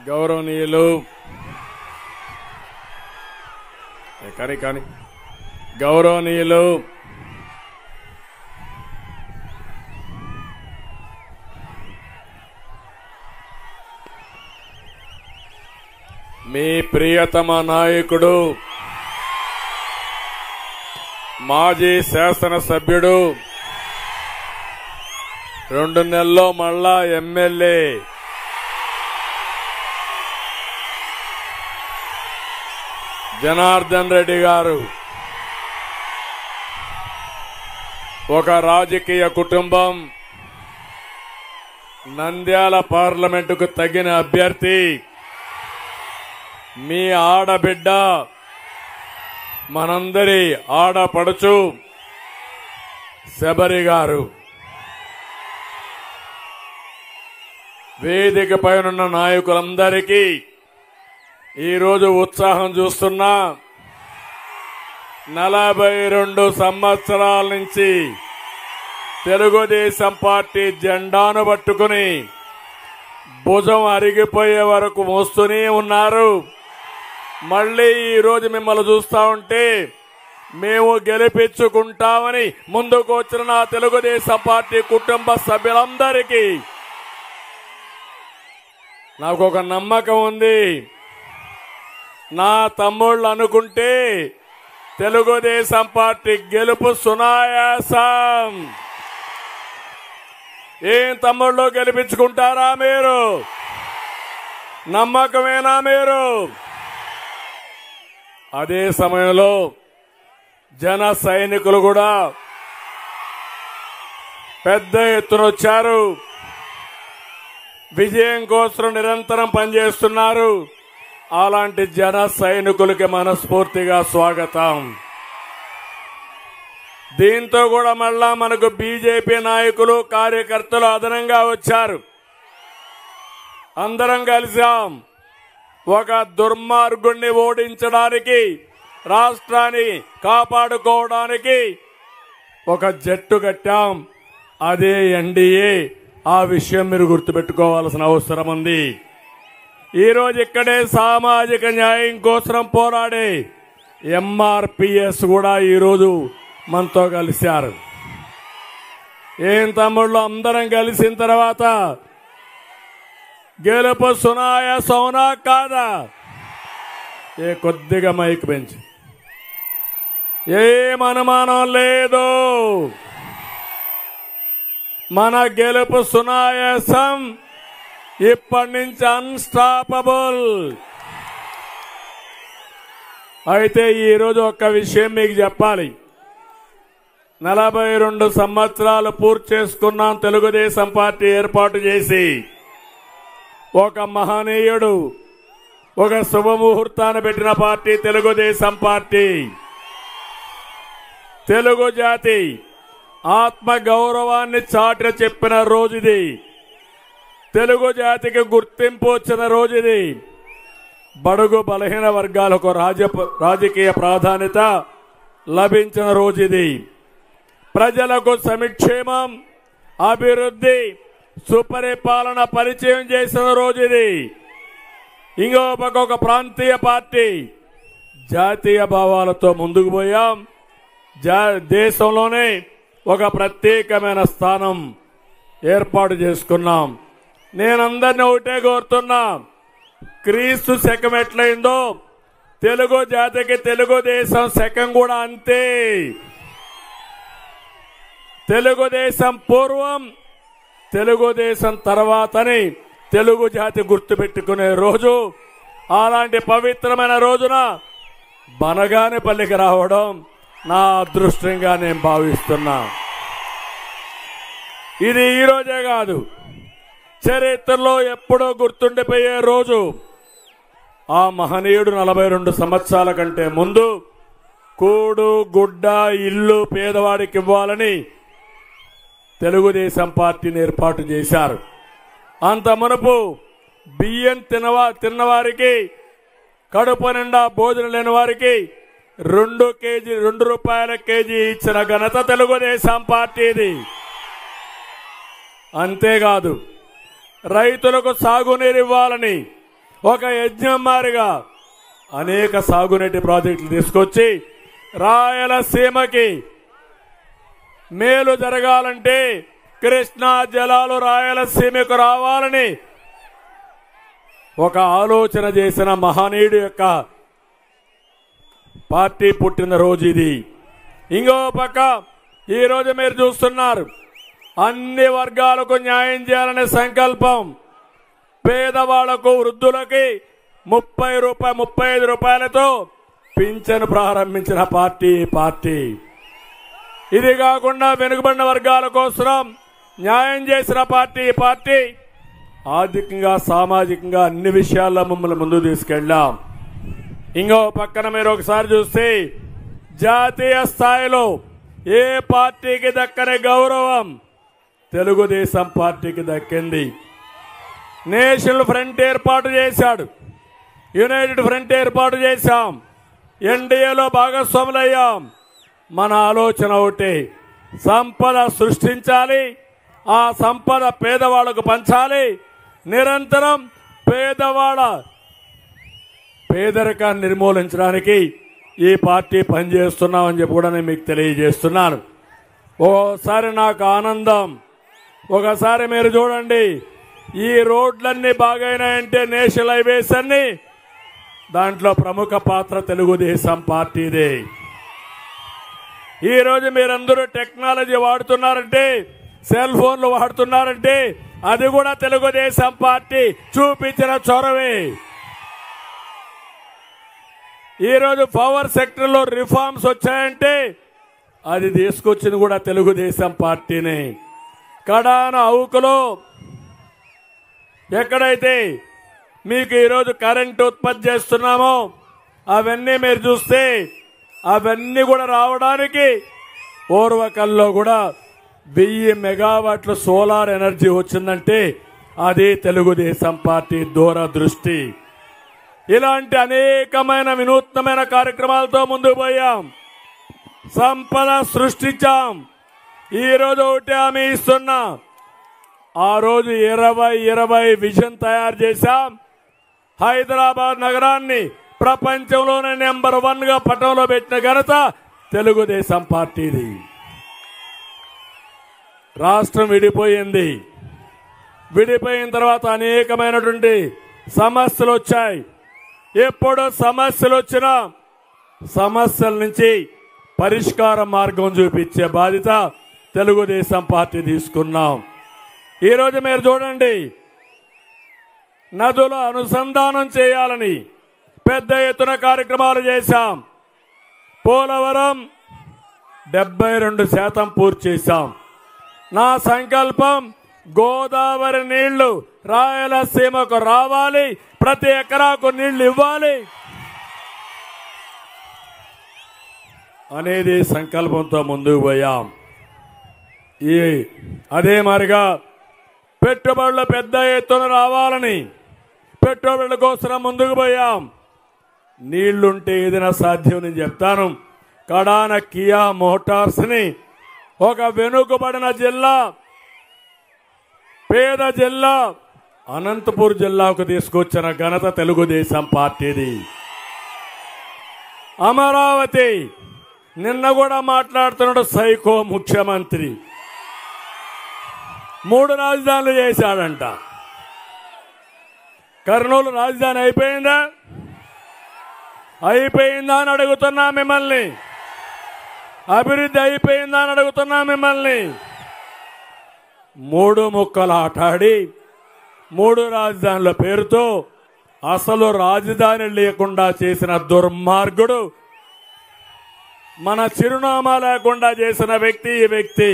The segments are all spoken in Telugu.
గౌరవనీయులు గౌరవనీయులు మీ ప్రియతమ నాయకుడు మాజీ శాసనసభ్యుడు 2 నెలల్లో మళ్ళా ఎమ్మెల్యే జనార్దన్ రెడ్డి గారు ఒక రాజకీయ కుటుంబం, నంద్యాల పార్లమెంటుకు తగిన అభ్యర్థి, మీ ఆడబిడ్డ, మనందరి ఆడపడుచు శబరి గారు. వేదిక పైనున్న నాయకులందరికీ ఈరోజు ఉత్సాహం చూస్తున్నా. 42 సంవత్సరాల నుంచి తెలుగుదేశం పార్టీ జెండాను పట్టుకుని భుజం అరిగిపోయే వరకు మోస్తూనే ఉన్నారు. మళ్లీ ఈరోజు మిమ్మల్ని చూస్తా ఉంటే మేము గెలిపించుకుంటామని ముందుకు వచ్చిన నా తెలుగుదేశం పార్టీ కుటుంబ సభ్యులందరికీ నాకు ఒక నమ్మకం ఉంది. నా తమ్ముళ్ళు అనుకుంటే తెలుగుదేశం పార్టీ గెలుపు సునాయాసం. ఏం తమ్ముళ్ళు, గెలిపించుకుంటారా మీరు? నమ్మకమేనా మీరు? అదే సమయంలో జన సైనికులు కూడా పెద్ద ఎత్తున వచ్చారు. విజయం కోసం నిరంతరం పనిచేస్తున్నారు. అలాంటి జన సైనికులకి మనస్ఫూర్తిగా స్వాగతం. దీంతో కూడా మళ్ళా మనకు బీజేపీ నాయకులు, కార్యకర్తలు అదనంగా వచ్చారు. అందరం కలిసాం. ఒక దుర్మార్గుణ్ణి ఓడించడానికి, రాష్ట్రాన్ని కాపాడుకోవడానికి ఒక జట్టు కట్టాం. అదే ఎన్డీఏ. ఆ విషయం మీరు గుర్తుపెట్టుకోవాల్సిన అవసరం ఉంది. ఈరోజు ఇక్కడే సామాజిక న్యాయం కోసం పోరాడే ఎంఆర్పీఎస్ కూడా ఈరోజు మనతో కలిశారు. ఏం తమ్ముళ్ళు, అందరం కలిసిన తర్వాత గెలుపు సునాయాసమా కాదా? కొద్దిగా మైక్ పెంచి, ఏం అనుమానం లేదు, మన గెలుపు సునాయాసం. ఇప్పటి నుంచి అన్స్టాపబుల్. అయితే ఈరోజు ఒక్క విషయం మీకు చెప్పాలి. 42 సంవత్సరాలు పూర్తి చేసుకున్నాం తెలుగుదేశం పార్టీ ఏర్పాటు చేసి. ఒక మహనీయుడు, ఒక శుభముహూర్తాన్ని పెట్టిన పార్టీ తెలుగుదేశం పార్టీ. తెలుగు జాతి ఆత్మ గౌరవాన్ని చాటి చెప్పిన రోజుది. తెలుగు జాతికి గుర్తింపు వచ్చిన రోజుది. బడుగు బలహీన వర్గాలకు రాజకీయ ప్రాధాన్యత లభించిన రోజుది. ప్రజలకు సంక్షేమం, అభివృద్ధి, సుపరిపాలన పరిచయం చేసిన రోజుది. ఇంకో పక్క ఒక ప్రాంతీయ పార్టీ జాతీయ భావాలతో ముందుకు పోయాం. దేశంలోనే ఒక ప్రత్యేకమైన స్థానం ఏర్పాటు చేసుకున్నాం. నేనందరినీ ఒకటే కోరుతున్నా, క్రీస్తు శకం ఎట్లయిందో తెలుగు జాతికి తెలుగుదేశం శకం కూడా అంతే. తెలుగుదేశం పూర్వం, తెలుగుదేశం తర్వాతని తెలుగు జాతి గుర్తుపెట్టుకునే రోజు. అలాంటి పవిత్రమైన రోజున బనగానేపల్లికి రావడం నా అదృష్టంగా నేను భావిస్తున్నా. ఇది ఈ రోజే కాదు, చరిత్రలో ఎప్పుడో గుర్తుండిపోయే రోజు. ఆ మహనీయుడు 42 సంవత్సరాల కంటే ముందు కూడు, గుడ్డ, ఇల్లు పేదవాడికి ఇవ్వాలని తెలుగుదేశం పార్టీని ఏర్పాటు చేశారు. అంత మునుపు బియ్యం తిన్నవారికి, కడుపు నిండా భోజనం లేని వారికి 2 రూపాయల కేజీ ఇచ్చిన ఘనత తెలుగుదేశం పార్టీది. అంతేకాదు, రైతులకు సాగునీరు ఇవ్వాలని ఒక యజ్ఞం మారిగా అనేక సాగునీటి ప్రాజెక్టులు తీసుకొచ్చి రాయలసీమకి మేలు జరగాలంటే కృష్ణా జలాలు రాయలసీమకు రావాలని ఒక ఆలోచన చేసిన మహనీయుడు యొక్క పార్టీ పుట్టిన రోజు ఇది. ఇంకో పక్క ఈరోజు మీరు చూస్తున్నారు, అన్ని వర్గాలకు న్యాయం చేయాలనే సంకల్పం. పేదవాళ్లకు, వృద్ధులకి 35 రూపాయలతో పింఛను ప్రారంభించిన పార్టీ. ఇది కాకుండా వెనుకబడిన వర్గాల కోసం న్యాయం చేసిన పార్టీ. ఆర్థికంగా, సామాజికంగా అన్ని విషయాల్లో మమ్మల్ని ముందుకు తీసుకెళ్ళాం. ఇంకో పక్కన మీరు ఒకసారి చూస్తే జాతీయ స్థాయిలో ఏ పార్టీకి దక్కని గౌరవం తెలుగుదేశం పార్టీకి దక్కింది. నేషనల్ ఫ్రంట్ ఏర్పాటు చేశాడు, యునైటెడ్ ఫ్రంట్ ఏర్పాటు చేశాం, ఎన్డీఏలో భాగస్వాములయ్యాం. మన ఆలోచన ఒకటి, సంపద సృష్టించాలి, ఆ సంపద పేదవాళ్లకు పంచాలి, నిరంతరం పేదరికాన్ని నిర్మూలించడానికి ఈ పార్టీ పనిచేస్తున్నామని చెప్పి కూడా నేను మీకు తెలియజేస్తున్నాను. ఓసారి నాకు ఆనందం, ఒకసారి మీరు చూడండి, ఈ రోడ్లన్నీ బాగైనాయంటే నేషనల్ హైవేస్ అన్ని, దాంట్లో ప్రముఖ పాత్ర తెలుగుదేశం పార్టీదే. ఈరోజు మీరందరూ టెక్నాలజీ వాడుతున్నారంటే, సెల్ ఫోన్లు వాడుతున్నారంటే అది కూడా తెలుగుదేశం పార్టీ చూపించిన చొరవే. ఈరోజు పవర్ సెక్టర్లో రిఫార్మ్స్ వచ్చాయంటే అది తీసుకొచ్చింది కూడా తెలుగుదేశం పార్టీనే. కడాన అవుకులో ఎక్కడైతే మీకు ఈరోజు కరెంటు ఉత్పత్తి చేస్తున్నామో అవన్నీ మీరు చూస్తే అవన్నీ కూడా రావడానికి ఓర్వకల్లో కూడా 1000 మెగావాట్ల సోలార్ ఎనర్జీ వచ్చిందంటే అది తెలుగుదేశం పార్టీ దూరదృష్టి. ఇలాంటి అనేకమైన వినూత్నమైన కార్యక్రమాలతో ముందుకు పోయాం, సంపద సృష్టించాం. ఈరోజు ఒకటి హామీ ఇస్తున్నా, ఆ రోజు 2020 విజన్ తయారు చేశాం. హైదరాబాద్ నగరాన్ని ప్రపంచంలోనే నెంబర్ 1 గా పటంలో పెట్టిన ఘనత తెలుగుదేశం పార్టీది. రాష్ట్రం విడిపోయింది, విడిపోయిన తర్వాత అనేకమైనటువంటి సమస్యలు వచ్చాయి. ఎప్పుడు సమస్యలు వచ్చినా సమస్యల నుంచి పరిష్కార మార్గం చూపించే బాధ్యత తెలుగుదేశం పార్టీ తీసుకున్నాం. ఈరోజు మీరు చూడండి, నదుల అనుసంధానం చేయాలని పెద్ద ఎత్తున కార్యక్రమాలు చేశాం. పోలవరం 72% పూర్తి చేశాం. నా సంకల్పం, గోదావరి నీళ్లు రాయలసీమకు రావాలి, ప్రతి ఎకరాకు నీళ్లు ఇవ్వాలి అనేది సంకల్పంతో ముందుకు పోయాం. అదే మరిగా పెట్టుబడులు పెద్ద ఎత్తున రావాలని పెట్టుబడుల కోసం ముందుకు పోయాం. నీళ్లుంటే ఏదైనా సాధ్యం నేను చెప్తాను. కడాన కియా మోటార్స్ ని ఒక వెనుకబడిన జిల్లా, పేద జిల్లా అనంతపూర్ జిల్లాకు తీసుకొచ్చిన ఘనత తెలుగుదేశం పార్టీది. అమరావతి నిన్న కూడా మాట్లాడుతున్నాడు సైకో ముఖ్యమంత్రి, 3 రాజధానులు చేశాడంట. కర్నూలు రాజధాని అయిపోయిందా అని అడుగుతున్నా మిమ్మల్ని. అభివృద్ధి అయిపోయిందా అని అడుగుతున్నా మిమ్మల్ని. 3 ముక్కలు ఆటాడి 3 రాజధానుల పేరుతో అసలు రాజధాని లేకుండా చేసిన దుర్మార్గుడు, మన చిరునామా లేకుండా చేసిన వ్యక్తి ఈ వ్యక్తి.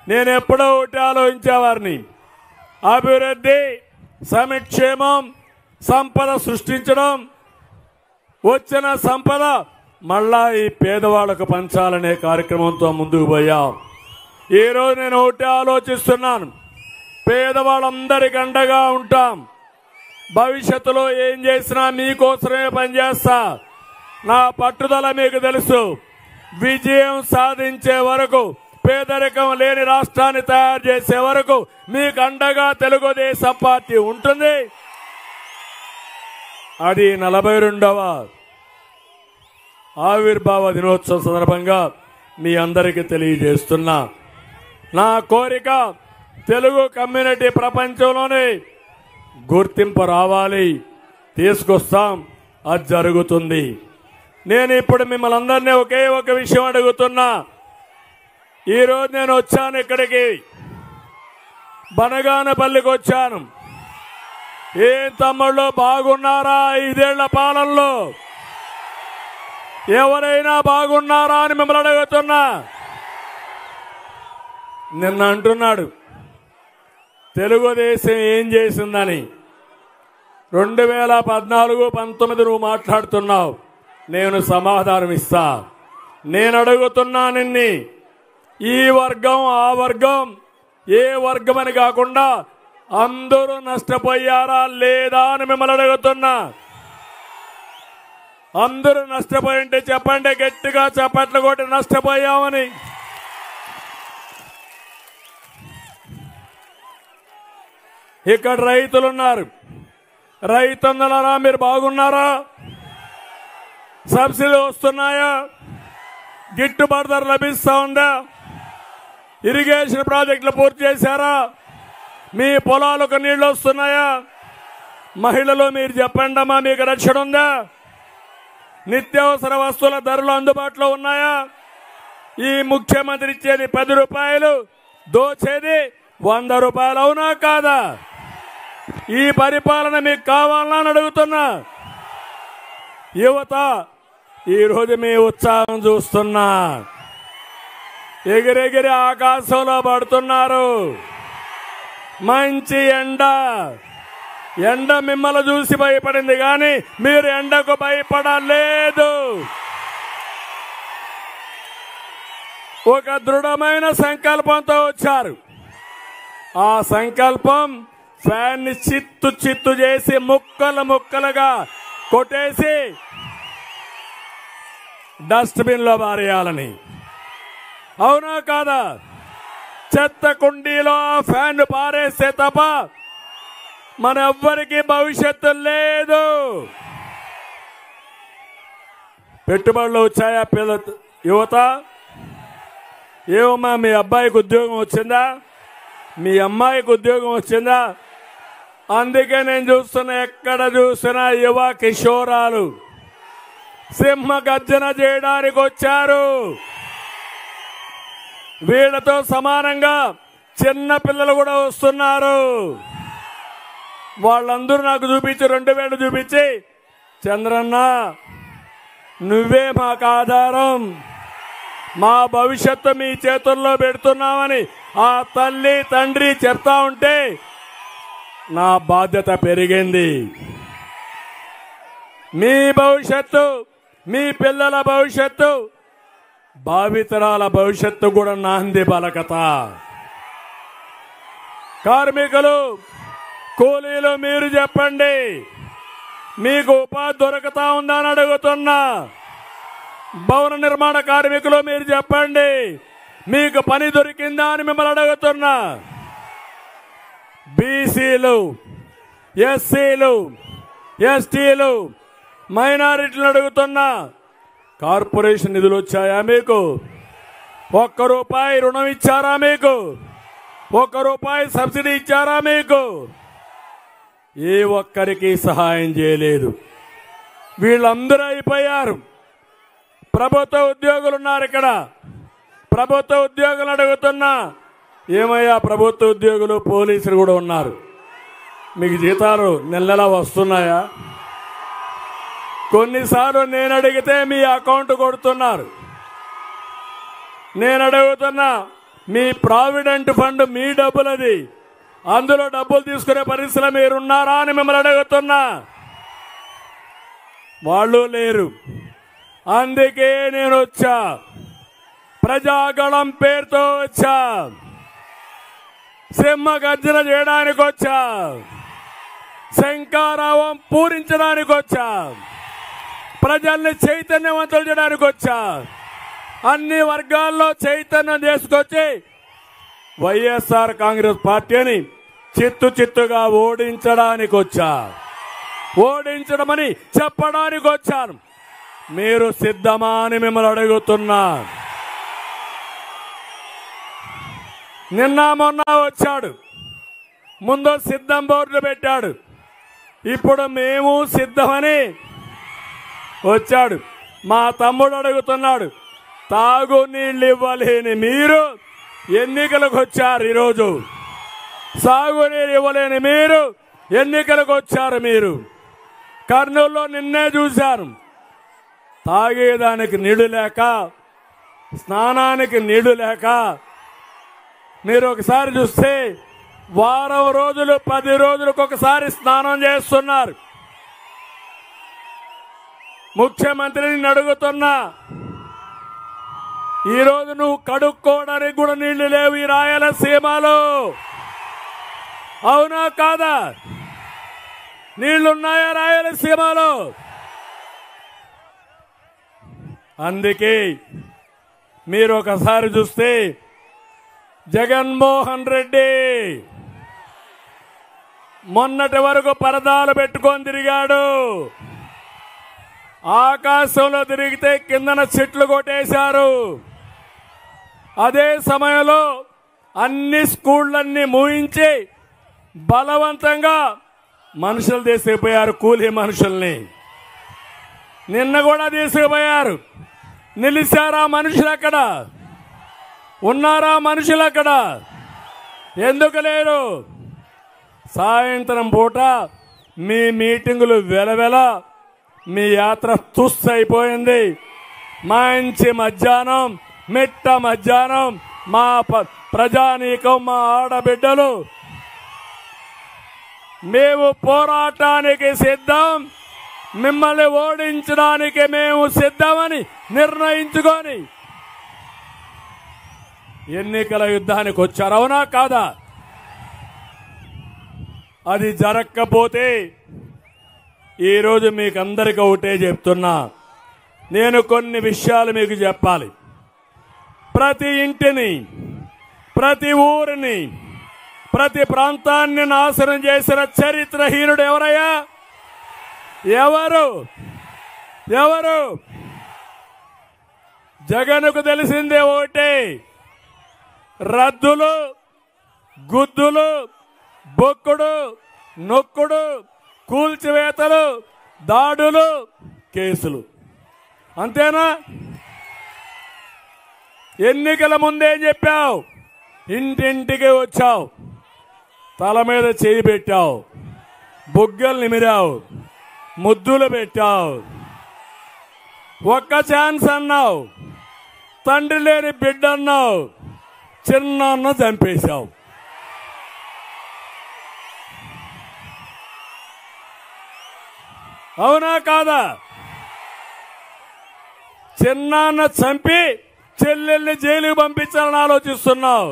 నేను ఎప్పుడో ఒకటి ఆలోచించేవారిని, అభివృద్ధి, సంక్షేమం, సంపద సృష్టించడం, వచ్చిన సంపద మళ్ళా ఈ పేదవాళ్లకు పంచాలనే కార్యక్రమంతో ముందుకు పోయాం. ఈరోజు నేను ఒకటి ఆలోచిస్తున్నాను, పేదవాళ్ళందరికీ అండగా ఉంటాం. భవిష్యత్తులో ఏం చేసినా మీకోసమే పనిచేస్తా. నా పట్టుదల మీకు తెలుసు. విజయం సాధించే వరకు, పేదరికం లేని రాష్ట్రాన్ని తయారు చేసే వరకు మీకు అండగా తెలుగుదేశం పార్టీ ఉంటుంది. అది 42వ ఆవిర్భావ దినోత్సవం సందర్భంగా మీ అందరికీ తెలియజేస్తున్నా. నా కోరిక తెలుగు కమ్యూనిటీ ప్రపంచంలోనే గుర్తింపు రావాలి, తీసుకొస్తాం, అది జరుగుతుంది. నేను ఇప్పుడు మిమ్మల్ని అందరినీ ఒకే ఒక విషయం అడుగుతున్నా. ఈరోజు నేను వచ్చాను ఇక్కడికి, బనగానపల్లికి వచ్చాను. ఏం తమ్ముళ్ళు బాగున్నారా? 5 ఏళ్ల పాలనలో ఎవరైనా బాగున్నారా అని మిమ్మల్ని అడుగుతున్నా. నిన్న అంటున్నాడు తెలుగుదేశం ఏం చేసిందని. 2014-19 నువ్వు మాట్లాడుతున్నావు, నేను సమాధానం ఇస్తా. నేను అడుగుతున్నా నిన్ని, ఈ వర్గం ఆ వర్గం ఏ వర్గం అని కాకుండా అందరూ నష్టపోయారా లేదా అని మిమ్మల్ని అడుగుతున్నా. అందరూ నష్టపోయి ఉంటే చెప్పండి, గట్టిగా చప్పట్లు కొట్టి నష్టపోయామని. ఇక్కడ రైతులున్నారు. రైతన్నలారా మీరు బాగున్నారా? సబ్సిడీ వస్తున్నాయా? గిట్టుబాటు ధర లభిస్తా ఉందా? ఇరిగేషన్ ప్రాజెక్టులు పూర్తి చేశారా? మీ పొలాలకు నీళ్లు వస్తున్నాయా? మహిళలు మీరు చెప్పండి అమ్మా, మీకు రక్షణ ఉందా? నిత్యావసర వస్తువుల ధరలు అందుబాటులో ఉన్నాయా? ఈ ముఖ్యమంత్రి ఇచ్చేది 10 రూపాయలు, దోచేది 100 రూపాయలు, అవునా కాదా? ఈ పరిపాలన మీకు కావాలని అడుగుతున్నా. యువత ఈరోజు మీ ఉత్సాహం చూస్తున్నా. ఎగిరెగిరి ఆకాశంలో పడుతున్నారు. మంచి ఎండ మిమ్మల్ని చూసి భయపడింది, కానీ మీరు ఎండకు భయపడలేదు. ఒక దృఢమైన సంకల్పంతో వచ్చారు. ఆ సంకల్పం ఫ్యాన్ ని చిత్తు చేసి ముక్కలుగా కొట్టేసి డస్ట్బిన్ లో పారేయాలని, అవునా కాదా? చెత్త కుండీలో ఫ్యాన్ పారేస్తే తప్ప మన ఎవ్వరికీ భవిష్యత్తు లేదు. పెట్టుబడులు వచ్చాయా యువత? ఏమమ్మా, మీ అబ్బాయికి ఉద్యోగం వచ్చిందా? మీ అమ్మాయికి ఉద్యోగం వచ్చిందా? అందుకే నేను చూస్తున్నా, ఎక్కడ చూసినా యువ కిషోరాలు సింహ గర్జన చేయడానికి వచ్చారు. వీళ్లతో సమానంగా చిన్న పిల్లలు కూడా వస్తున్నారు. వాళ్ళందరూ నాకు చూపించి 2 వేలు చూపించి, చంద్రన్న నువ్వే మాకు ఆధారం, మా భవిష్యత్తు మీ చేతుల్లో పెడుతున్నామని ఆ తల్లి తండ్రి చెప్తా ఉంటే నా బాధ్యత పెరిగింది. మీ భవిష్యత్తు, మీ పిల్లల భవిష్యత్తు, భావితరాల భవిష్యత్తు కూడా నాంది పలకత. కార్మికులు, కూలీలు మీరు చెప్పండి, మీకు ఉపాధి దొరుకుతా ఉందా అని అడుగుతున్నా. భవన నిర్మాణ కార్మికులు మీరు చెప్పండి, మీకు పని దొరికిందా అని మిమ్మల్ని అడుగుతున్నా. బీసీలు, ఎస్సీలు, ఎస్టీలు, మైనారిటీలు అడుగుతున్నా. కార్పొరేషన్ నిధులు వచ్చాయా మీకు? 1 రూపాయి రుణం ఇచ్చారా మీకు? 1 రూపాయి సబ్సిడీ ఇచ్చారా మీకు? ఏ ఒక్కరికి సహాయం చేయలేదు. వీళ్ళందరూ అయిపోయారు. ప్రభుత్వ ఉద్యోగులు ఉన్నారు ఇక్కడ. ప్రభుత్వ ఉద్యోగులు అడుగుతున్నా, ఏమయ్యా ప్రభుత్వ ఉద్యోగులు, పోలీసులు కూడా ఉన్నారు, మీకు జీతాలు నెలలా వస్తున్నాయా? కొన్నిసార్లు నేను అడిగితే మీ అకౌంట్ కొడుతున్నారు. నేను అడుగుతున్నా, మీ ప్రావిడెంట్ ఫండ్ మీ డబ్బులది, అందులో డబ్బులు తీసుకునే పరిస్థితులు మీరున్నారా అని మిమ్మల్ని అడుగుతున్నా. వాళ్ళు లేరు. అందుకే నేను వచ్చా, ప్రజాగళం పేరుతో వచ్చా, సింహ గర్జన చేయడానికి వచ్చా, శంకారావం పూరించడానికి వచ్చా, ప్రజల్ని చైతన్యవంతులు చేయడానికి వచ్చా, అన్ని వర్గాల్లో చైతన్యం తీసుకొచ్చి వైఎస్ఆర్ కాంగ్రెస్ పార్టీని చిత్తుగా ఓడించడానికి వచ్చా. ఓడించడమని చెప్పడానికి వచ్చాను. మీరు సిద్ధమా అని మిమ్మల్ని అడుగుతున్నా. నిన్న మొన్న వచ్చాడు, ముందు సిద్ధం బోర్డు పెట్టాడు, ఇప్పుడు మేము సిద్ధమని వచ్చాడు. మా తమ్ముడు అడుగుతున్నాడు, తాగునీళ్ళు ఇవ్వలేని మీరు ఎన్నికలకు వచ్చారు. ఈరోజు సాగునీరు ఇవ్వలేని మీరు ఎన్నికలకు వచ్చారు. మీరు కర్నూలులో నిన్నే చూశాను, తాగేదానికి నీళ్లు లేక, స్నానానికి నీళ్లు లేక. మీరు ఒకసారి చూస్తే వారం రోజులు 10 రోజులకు ఒకసారి స్నానం చేస్తున్నారు. ముఖ్యమంత్రిని అడుగుతున్నా, ఈరోజు నువ్వు కడుక్కోవడానికి కూడా నీళ్లు లేవు ఈ రాయలసీమలో. అవునా కాదా? నీళ్లున్నాయా రాయలసీమలో? అందుకే మీరు ఒకసారి చూస్తే జగన్మోహన్ రెడ్డి మొన్నటి వరకు పరదాలు పెట్టుకొని తిరిగాడు. ఆకాశంలో తిరిగితే కిందన చెట్లు కొట్టేశారు. అదే సమయంలో అన్ని స్కూళ్ళన్నీ మూయించి బలవంతంగా మనుషులు తీసుకుపోయారు, కూలీ మనుషుల్ని. నిన్న కూడా తీసుకుపోయారు. నిలిచారా మనుషులు? అక్కడ ఉన్నారా మనుషులు? అక్కడ ఎందుకు లేరు? సాయంత్రం పూట మీ మీటింగులు వెలవెల, మీ యాత్ర తుస్సైపోయింది. మంచి మధ్యాహ్నం, మిట్ట మధ్యాహ్నం మా ప్రజానీకం, మా ఆడబిడ్డలు మేము పోరాటానికి సిద్ధం, మిమ్మల్ని ఓడించడానికి మేము సిద్ధమని నిర్ణయించుకొని ఎన్నికల యుద్ధానికి వచ్చారు. అవునా కాదా? అది జరగకపోతే ఈరోజు మీకు అందరికీ ఒకటే చెప్తున్నా, నేను కొన్ని విషయాలు మీకు చెప్పాలి. ప్రతి ఇంటిని, ప్రతి ఊరిని, ప్రతి ప్రాంతాన్ని నాశనం చేసిన చరిత్రహీనుడు ఎవరయ్యా? ఎవరు? ఎవరు? జగన్కు తెలిసిందే ఒకటే, రద్దులు, గుద్దులు, బొక్కుడు, నొక్కుడు, కూల్చివేతలు, దాడులు, కేసులు. అంతేనా? ఎన్నికల ముందేం చెప్పావు? ఇంటింటికి వచ్చావు, తల మీద చేయి పెట్టావు, బుగ్గలు నిమిరావు, ముద్దులు పెట్టావు, ఒక్క ఛాన్స్ అన్నావు, తండ్రి లేని బిడ్డ అన్నావు, చిన్నాన్న చంపేశావు. అవునా కాదా? చిన్నాన్న చంపి చెల్లెల్ని జైలుకు పంపించాలని ఆలోచిస్తున్నావు.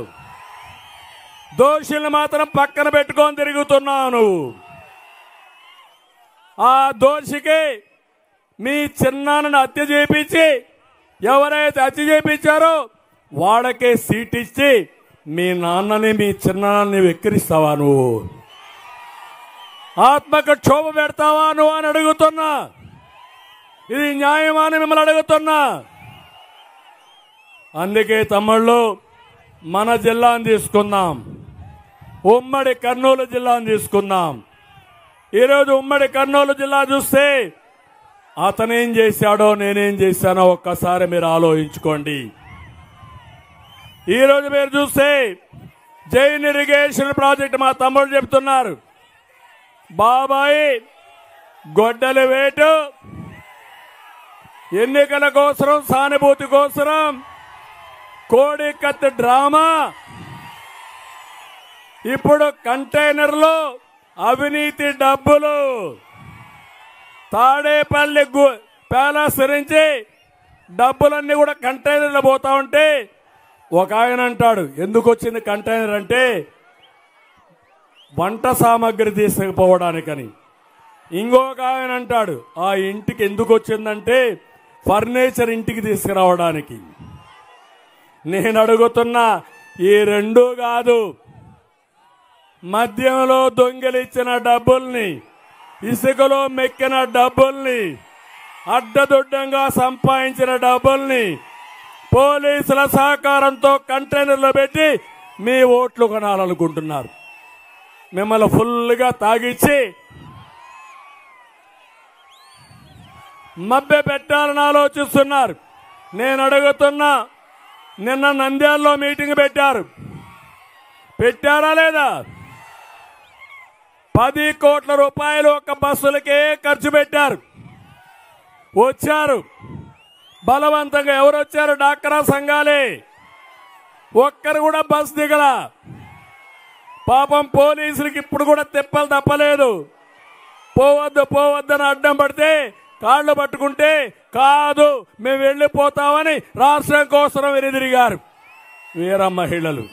దోషుల్ని మాత్రం పక్కన పెట్టుకొని తిరుగుతున్నావు నువ్వు. ఆ దోషికి మీ చిన్నాన్నని హత్య చేయించి, ఎవరైతే హత్య చేయించారో వాళ్ళకే సీట్ ఇచ్చి మీ నాన్నని, మీ చిన్నాన్నని వెక్కిరిస్తావా నువ్వు? ఆత్మకు క్షోభ పెడతావా నువ్వు అని అడుగుతున్నా. ఇది న్యాయమా అని మిమ్మల్ని అడుగుతున్నా. అందుకే తమ్ముళ్ళు, మన జిల్లాను తీసుకుందాం, ఉమ్మడి కర్నూలు జిల్లాను తీసుకుందాం. ఈరోజు ఉమ్మడి కర్నూలు జిల్లా చూస్తే అతనేం చేశాడో నేనేం చేశానో ఒక్కసారి మీరు ఆలోచించుకోండి. ఈరోజు మీరు చూస్తే జైన్ ఇరిగేషన్ ప్రాజెక్టు మా తమ్ముడు చెప్తున్నారు, బాబాయ్ గొడ్డలి వేటు, ఎన్నికల కోసం, సానుభూతి కోసం కోడి కత్తి డ్రామా. ఇప్పుడు కంటైనర్లు, అవినీతి డబ్బులు. తాడేపల్లి ప్యాలెస్ నుంచి డబ్బులన్నీ కూడా కంటైనర్లు పోతా ఉంటే ఒక ఆయన అంటాడు, ఎందుకు వచ్చింది కంటైనర్ అంటే వంట సామాగ్రి తీసుకుపోవడానికని. ఇంకొక ఆయన అంటాడు, ఆ ఇంటికి ఎందుకు వచ్చిందంటే ఫర్నిచర్ ఇంటికి తీసుకురావడానికి. నేను అడుగుతున్నా, ఈ రెండు కాదు, మద్యంలో దొంగిలించిన డబ్బుల్ని ఇసుకలో మెక్కిన డబ్బుల్ని, అడ్డదుడ్డంగా సంపాదించిన డబ్బుల్ని పోలీసుల సహకారంతో కంటైనర్లో పెట్టి మీ ఓట్లు కొనాలనుకుంటున్నారు. మిమ్మల్ని ఫుల్గా తాగిచ్చి మభ్య పెట్టాలని ఆలోచిస్తున్నారు. నేను అడుగుతున్నా, నిన్న నంద్యాలలో మీటింగ్ పెట్టారా లేదా? 10 కోట్ల రూపాయలు ఒక బస్సులకే ఖర్చు పెట్టారు. వచ్చారు బలవంతంగా. ఎవరు వచ్చారు? డాక్రా సంఘాలే. ఒక్కరు కూడా బస్ దిగల. పాపం పోలీసులకి ఇప్పుడు కూడా తిప్పలు తప్పలేదు. పోవద్దని అడ్డం పడితే కాళ్ళు పట్టుకుంటే కాదు మేము వెళ్ళిపోతామని రాష్ట్రం కోసం వెనుదిరిగారు వీర మహిళలు.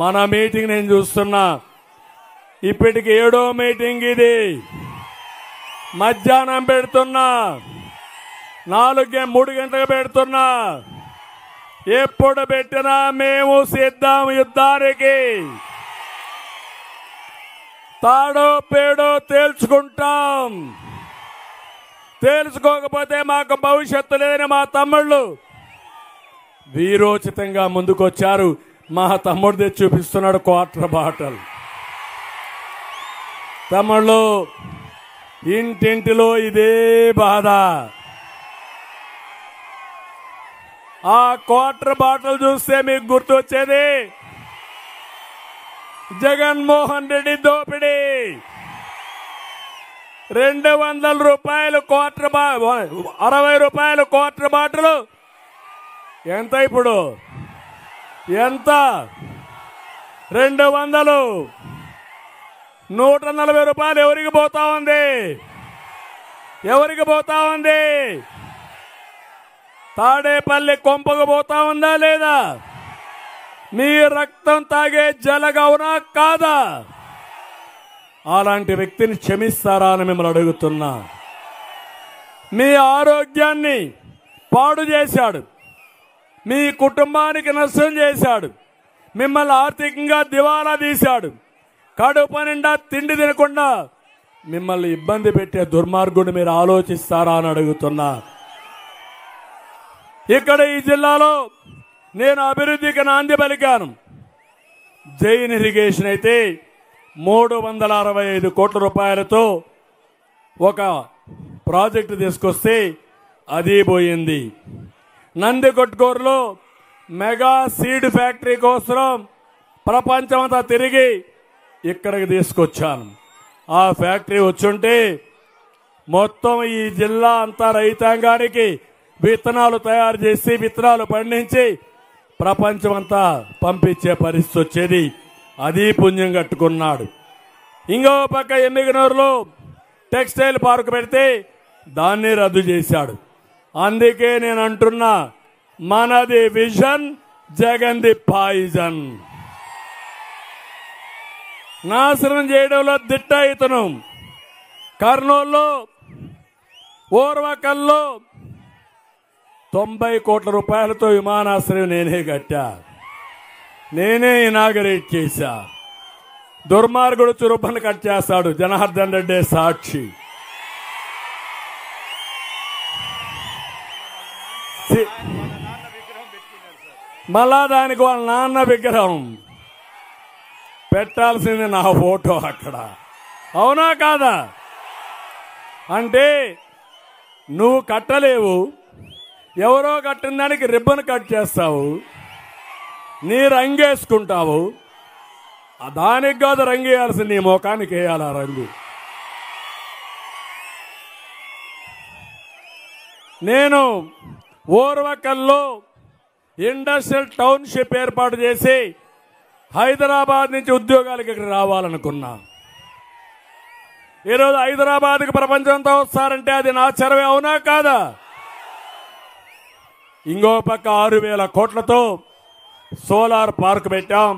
మన మీటింగ్ నేను చూస్తున్నా. ఇప్పటికి 7వ మీటింగ్ ఇది. మధ్యాహ్నం పెడుతున్నా, 3 గంటలకు పెడుతున్నా. ఎప్పుడు పెట్టినా మేము సిద్ధం యుద్ధానికి. తాడో పేడో తేల్చుకుంటాం. తేల్చుకోకపోతే మాకు భవిష్యత్తు లేదని మా తమ్ముళ్ళు వీరోచితంగా ముందుకొచ్చారు. మా తమ్ముడు తెచ్చి చూపిస్తున్నాడు క్వార్టర్ బాటిల్. తమ్ముళ్ళు, ఇంటింటిలో ఇదే బాధ. ఆ క్వార్టర్ బాటిల్ చూస్తే మీకు గుర్తొచ్చేది జగన్మోహన్ రెడ్డి దోపిడీ. 200 రూపాయలు క్వార్టర్ 60 రూపాయలు క్వార్టర్ బాటిల్ ఎంత ఇప్పుడు? ఎంత? 200. 140 రూపాయలు ఎవరికి పోతా ఉంది? తాడేపల్లి కొంపకు పోతా ఉందా లేదా? మీ రక్తం తాగే జలగవునా కాదా? అలాంటి వ్యక్తిని క్షమిస్తారా అని మిమ్మల్ని అడుగుతున్నా. మీ ఆరోగ్యాన్ని పాడు చేశాడు, మీ కుటుంబానికి నష్టం చేశాడు, మిమ్మల్ని ఆర్థికంగా దివాలా తీశాడు. కడుపు నిండా తిండి తినకుండా మిమ్మల్ని ఇబ్బంది పెట్టే దుర్మార్గుడు మీరు ఆలోచిస్తారా అని అడుగుతున్నా. ఇక్కడ ఈ జిల్లాలో నేను అభివృద్ధికి నాంది పలికాను. జైన్ ఇరిగేషన్ అయితే 365 కోట్ల రూపాయలతో ఒక ప్రాజెక్టు తీసుకొస్తే అది పోయింది. నందికొట్కూరులో మెగా సీడ్ ఫ్యాక్టరీ కోసం ప్రపంచమంతా తిరిగి ఇక్కడికి తీసుకొచ్చాను. ఆ ఫ్యాక్టరీ వచ్చుంటే మొత్తం ఈ జిల్లా అంతా రైతాంగానికి విత్తనాలు తయారు చేసి విత్తనాలు పండించి ప్రపంచమంతా పంపించే పరిస్థితి వచ్చేది. అది పుణ్యం కట్టుకున్నాడు. ఇంకో పక్క ఎమ్మిగనూరులో టెక్స్టైల్ పార్క్ పెడితే దాన్ని రద్దు చేశాడు. అందుకే నేను అంటున్నా, మనది విజన్, జగన్ది పాయిజన్. నాశనం చేయడంలో దిట్ట ఇతను. కర్నూలులో ఓర్వకల్లో 90 కోట్ల రూపాయలతో విమానాశ్రయం నేనే కట్టా, నేనే ఇనాగరేట్ చేశా. దుర్మార్గుడు చురుబ్బను కట్ చేస్తాడు. జనార్దన్ రెడ్డి సాక్షి. మళ్ళా దానికి వాళ్ళ నాన్న విగ్రహం పెట్టాల్సింది నా ఫోటో అక్కడ. అవునా కాదా? అంటే నువ్వు కట్టలేవు, ఎవరో కట్టిన దానికి రిబ్బన్ కట్ చేస్తావు, నీ రంగేసుకుంటావు. దానికి కాదు రంగు వేయాల్సింది, నీ ముఖానికి వేయాలి ఆ రంగు. నేను ఓర్వకల్లో ఇండస్ట్రియల్ టౌన్షిప్ ఏర్పాటు చేసి హైదరాబాద్ నుంచి ఉద్యోగాలకు ఇక్కడ రావాలనుకున్నా. ఈరోజు హైదరాబాద్కి ప్రపంచంతో వస్తారంటే అది నా చరవే. అవునా కాదా? ఇంకో పక్క 6,000 కోట్లతో సోలార్ పార్క్ పెట్టాం.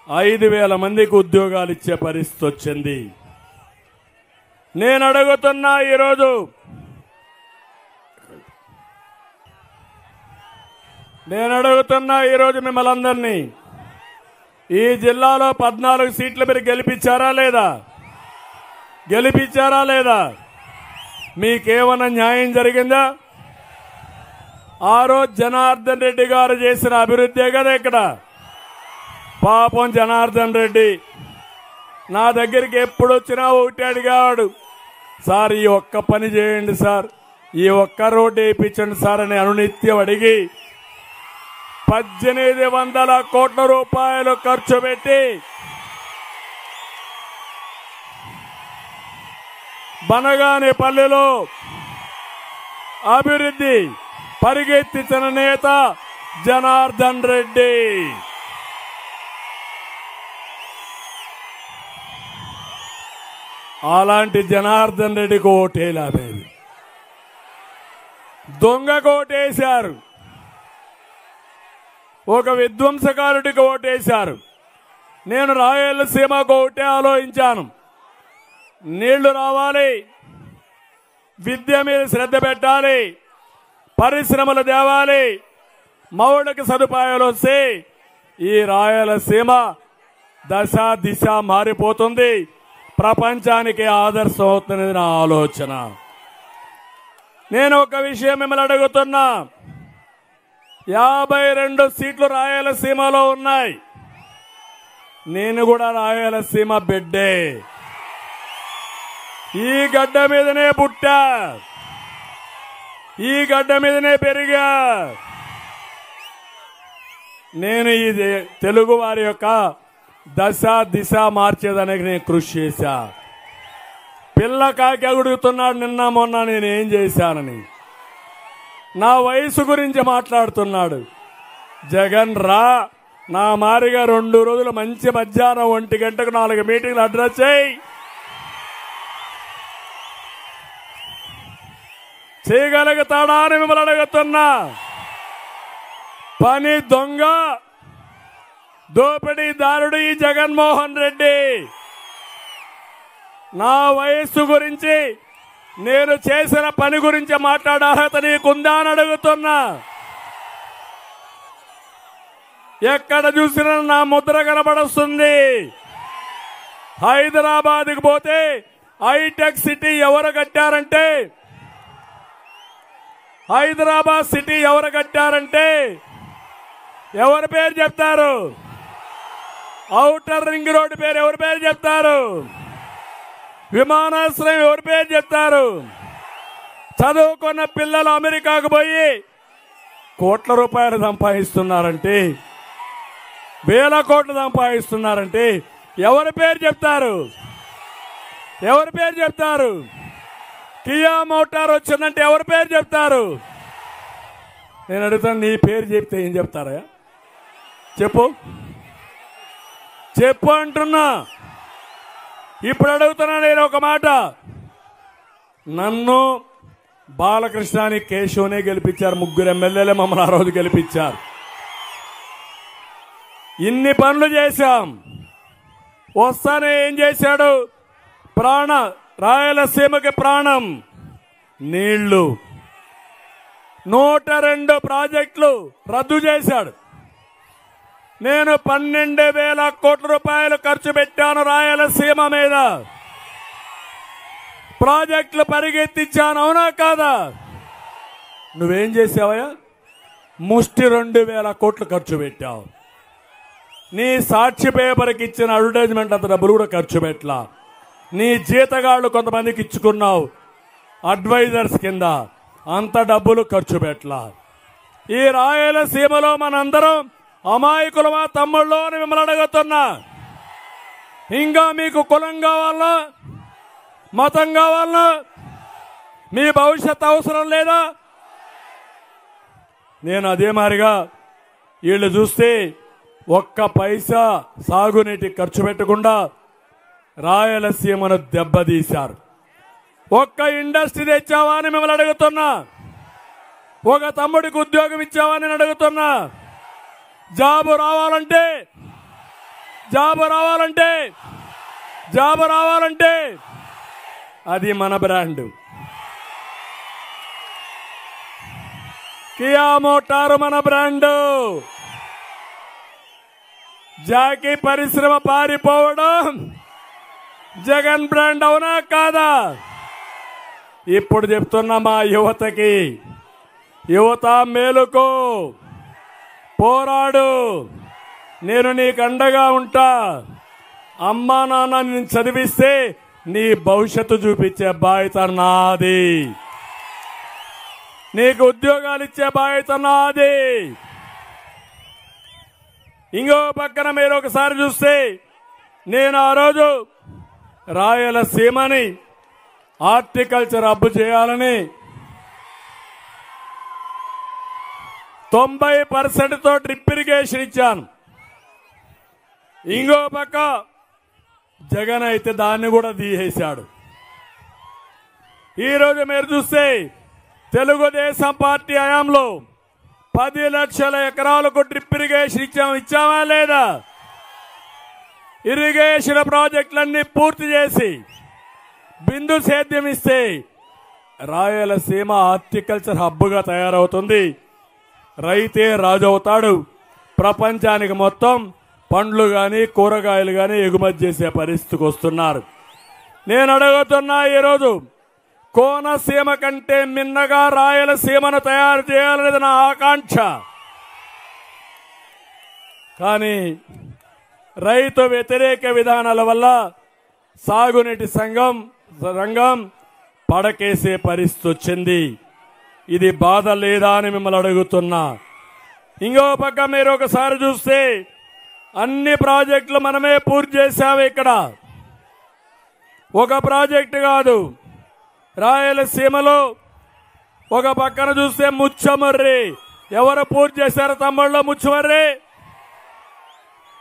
5,000 మందికి ఉద్యోగాలు ఇచ్చే పరిస్థితి వచ్చింది. నేను అడుగుతున్నా ఈరోజు మిమ్మల్ని అందరినీ, ఈ జిల్లాలో 14 సీట్లు మీరు గెలిపించారా లేదా? గెలిపించారా లేదా? మీకేమన్నా న్యాయం జరిగిందా? ఆ రోజు జనార్దన్ రెడ్డి గారు చేసిన అభివృద్ధే కదా ఇక్కడ. పాపం జనార్దన్ రెడ్డి నా దగ్గరికి ఎప్పుడు వచ్చినా ఒకటి అడిగాడు, సార్ ఈ ఒక్క పని చేయండి సార్, ఈ ఒక్క రోడ్డు వేయించండి సార్ అని అనునిత్యం అడిగి 1800 కోట్ల రూపాయలు ఖర్చు పెట్టి బనగానేపల్లిలో అభివృద్ధి పరిగెత్తించిన నేత జనార్దన్ రెడ్డి. అలాంటి జనార్దన్ రెడ్డికి ఓటేలాది, దొంగ కోటేశారు, ఒక విధ్వంసకారుడికి ఓటేశారు. నేను రాయలసీమకు ఒకటే ఆలోచించాను, నీళ్లు రావాలి, విద్య మీద శ్రద్ధ పెట్టాలి, పరిశ్రమలు తేవాలి, మౌలిక సదుపాయాలు వస్తే ఈ రాయలసీమ దశ దిశ మారిపోతుంది, ప్రపంచానికి ఆదర్శం అవుతున్నది నా ఆలోచన. నేను ఒక విషయం మిమ్మల్ని అడుగుతున్నా, 52 సీట్లు రాయలసీమలో ఉన్నాయి. నేను కూడా రాయలసీమ బిడ్డే, ఈ గడ్డ మీదనే పుట్టా, ఈ గడ్డ మీదనే పెరిగా. నేను ఈ తెలుగు వారి యొక్క దశ దిశ మార్చేదానికి నేను కృషి చేశా. పిల్ల కాకి అడుగుతున్నాడు నిన్న మొన్న నేనేం చేశానని, నా వయసు గురించి మాట్లాడుతున్నాడు. జగన్ రా, నా మారిగా 2 రోజులు మంచి మధ్యాహ్నం 1 గంటకు 4 మీటింగ్లు అడ్రస్ చేయి, చేయగలుగుతాడా అని మిమ్మల్ని అడుగుతున్నా. పని దొంగ దోపిడీదారుడు ఈ జగన్మోహన్ రెడ్డి. నా వయస్సు గురించి, నేను చేసిన పని గురించి మాట్లాడే అర్హత నీకుందా అని అడుగుతున్నా. ఎక్కడ చూసినా నా ముద్ర కనబడుస్తుంది. హైదరాబాద్కి పోతే హైటెక్ సిటీ ఎవరు కట్టారంటే, హైదరాబాద్ సిటీ ఎవరు కట్టారంటే ఎవరి పేరు చెప్తారు? ఔటర్ రింగ్ రోడ్డు పేరు ఎవరి పేరు చెప్తారు? విమానాశ్రయం ఎవరి పేరు చెప్తారు? చదువుకున్న పిల్లలు అమెరికాకు పోయి కోట్ల రూపాయలు సంపాదిస్తున్నారంటే, 1000 కోట్లు సంపాదిస్తున్నారంటే ఎవరి పేరు చెప్తారు? ఎవరి పేరు చెప్తారు? కియా మోటార్ వచ్చిందంటే ఎవరి పేరు చెప్తారు? నేను అడుగుతాను, నీ పేరు చెప్తే ఏం చెప్తారా? చెప్పు చెప్పు అంటున్నా. ఇప్పుడు అడుగుతున్నా నేను ఒక మాట, నన్ను బాలకృష్ణని కేశవనే గెలిపించారు, 3 ఎమ్మెల్యేలే మమ్మల్ని ఆ రోజు గెలిపించారు. ఇన్ని పనులు చేశాం, వస్తానే ఏం చేశాడు? రాయలసీమకి ప్రాణం నీళ్లు. 102 ప్రాజెక్టులు రద్దు చేశాడు. నేను 12,000 కోట్ల రూపాయలు ఖర్చు పెట్టాను రాయలసీమ మీద, ప్రాజెక్టులు పరిగెత్తించాను, అవునా కాదా? నువ్వేం చేసావయ్యా? ముష్టి 2,000 కోట్లు ఖర్చు పెట్టావు. నీ సాక్షి పేపర్కి ఇచ్చిన అడ్వర్టైజ్మెంట్ అంత డబ్బులు కూడా ఖర్చు పెట్టలా. నీ జీతగాళ్లు కొంతమందికి ఇచ్చుకున్నావు అడ్వైజర్స్ కింద, అంత డబ్బులు ఖర్చు పెట్టలా. ఈ రాయలసీమలో మనందరం అమాయకులమా తమ్ముళ్ళు అని మిమ్మల్ని అడుగుతున్నా. ఇంకా మీకు కులం కావాలన్నా, మతం కావాలన్నా, మీ భవిష్యత్ అవసరం లేదా? నేను అదే మారిగా వీళ్ళు చూస్తే ఒక్క పైసా సాగునీటి ఖర్చు పెట్టకుండా రాయలసీమను దెబ్బతీశారు. ఒక్క ఇండస్ట్రీ తెచ్చావా అని మిమ్మల్ని అడుగుతున్నా. ఒక తమ్ముడికి ఉద్యోగం ఇచ్చావా అని అడుగుతున్నా. జాబు రావాలంటే అది మన బ్రాండ్. కియా మోటార్ మన బ్రాండ్. జాకీ పరిశ్రమ పారిపోవడం జగన్ బ్రాండ్ అవునా కాదా? ఇప్పుడు చెప్తున్నా మా యువతకి, యువత మేలుకో, పోరాడు, నేను నీకు అండగా ఉంటా. అమ్మా నాన్న నేను చదివిస్తే నీ భవిష్యత్తు చూపించే బాధ్యత నాది, నీకు ఉద్యోగాలు ఇచ్చే బాధ్యత నాది. ఇంకో పక్కన మీరు ఒకసారి చూస్తే నేను ఆ రోజు రాయలసీమని హార్టికల్చర్ హబ్ చేయాలని 90% డ్రిప్ ఇరిగేషన్ ఇచ్చాను. ఇంకో పక్క జగన్ అయితే దాన్ని కూడా తీసేశాడు. ఈరోజు మీరు చూస్తే తెలుగుదేశం పార్టీ హయాంలో 10 లక్షల ఎకరాలకు డ్రిప్ ఇరిగేషన్ ఇచ్చామా లేదా? ఇరిగేషన్ ప్రాజెక్టులన్నీ పూర్తి చేసి బిందు సేద్యం ఇస్తే రాయలసీమ హార్టికల్చర్ హబ్గా తయారవుతుంది. రైతే రాజు అవుతాడు. ప్రపంచానికి మొత్తం పండ్లు గాని కూరగాయలు గాని ఎగుమతి చేసే పరిస్థితికి వస్తున్నారు. నేను అడుగుతున్నా, ఈరోజు కోనసీమ కంటే మిన్నగా రాయలసీమను తయారు చేయాలనేది నా ఆకాంక్ష. కానీ రైతు వ్యతిరేక విధానాల వల్ల సాగునీటి రంగం పడకేసే పరిస్థితి వచ్చింది. ఇది బాధ లేదా అని మిమ్మల్ని అడుగుతున్నా. ఇంకో పక్క మీరు ఒకసారి చూస్తే అన్ని ప్రాజెక్టులు మనమే పూర్తి చేశాము. ఇక్కడ ఒక ప్రాజెక్టు కాదు, రాయలసీమలో ఒక పక్కన చూస్తే ముచ్చమర్రి ఎవరు పూర్తి చేశారు? తమ్ముళ్ళు ముచ్చమర్రి.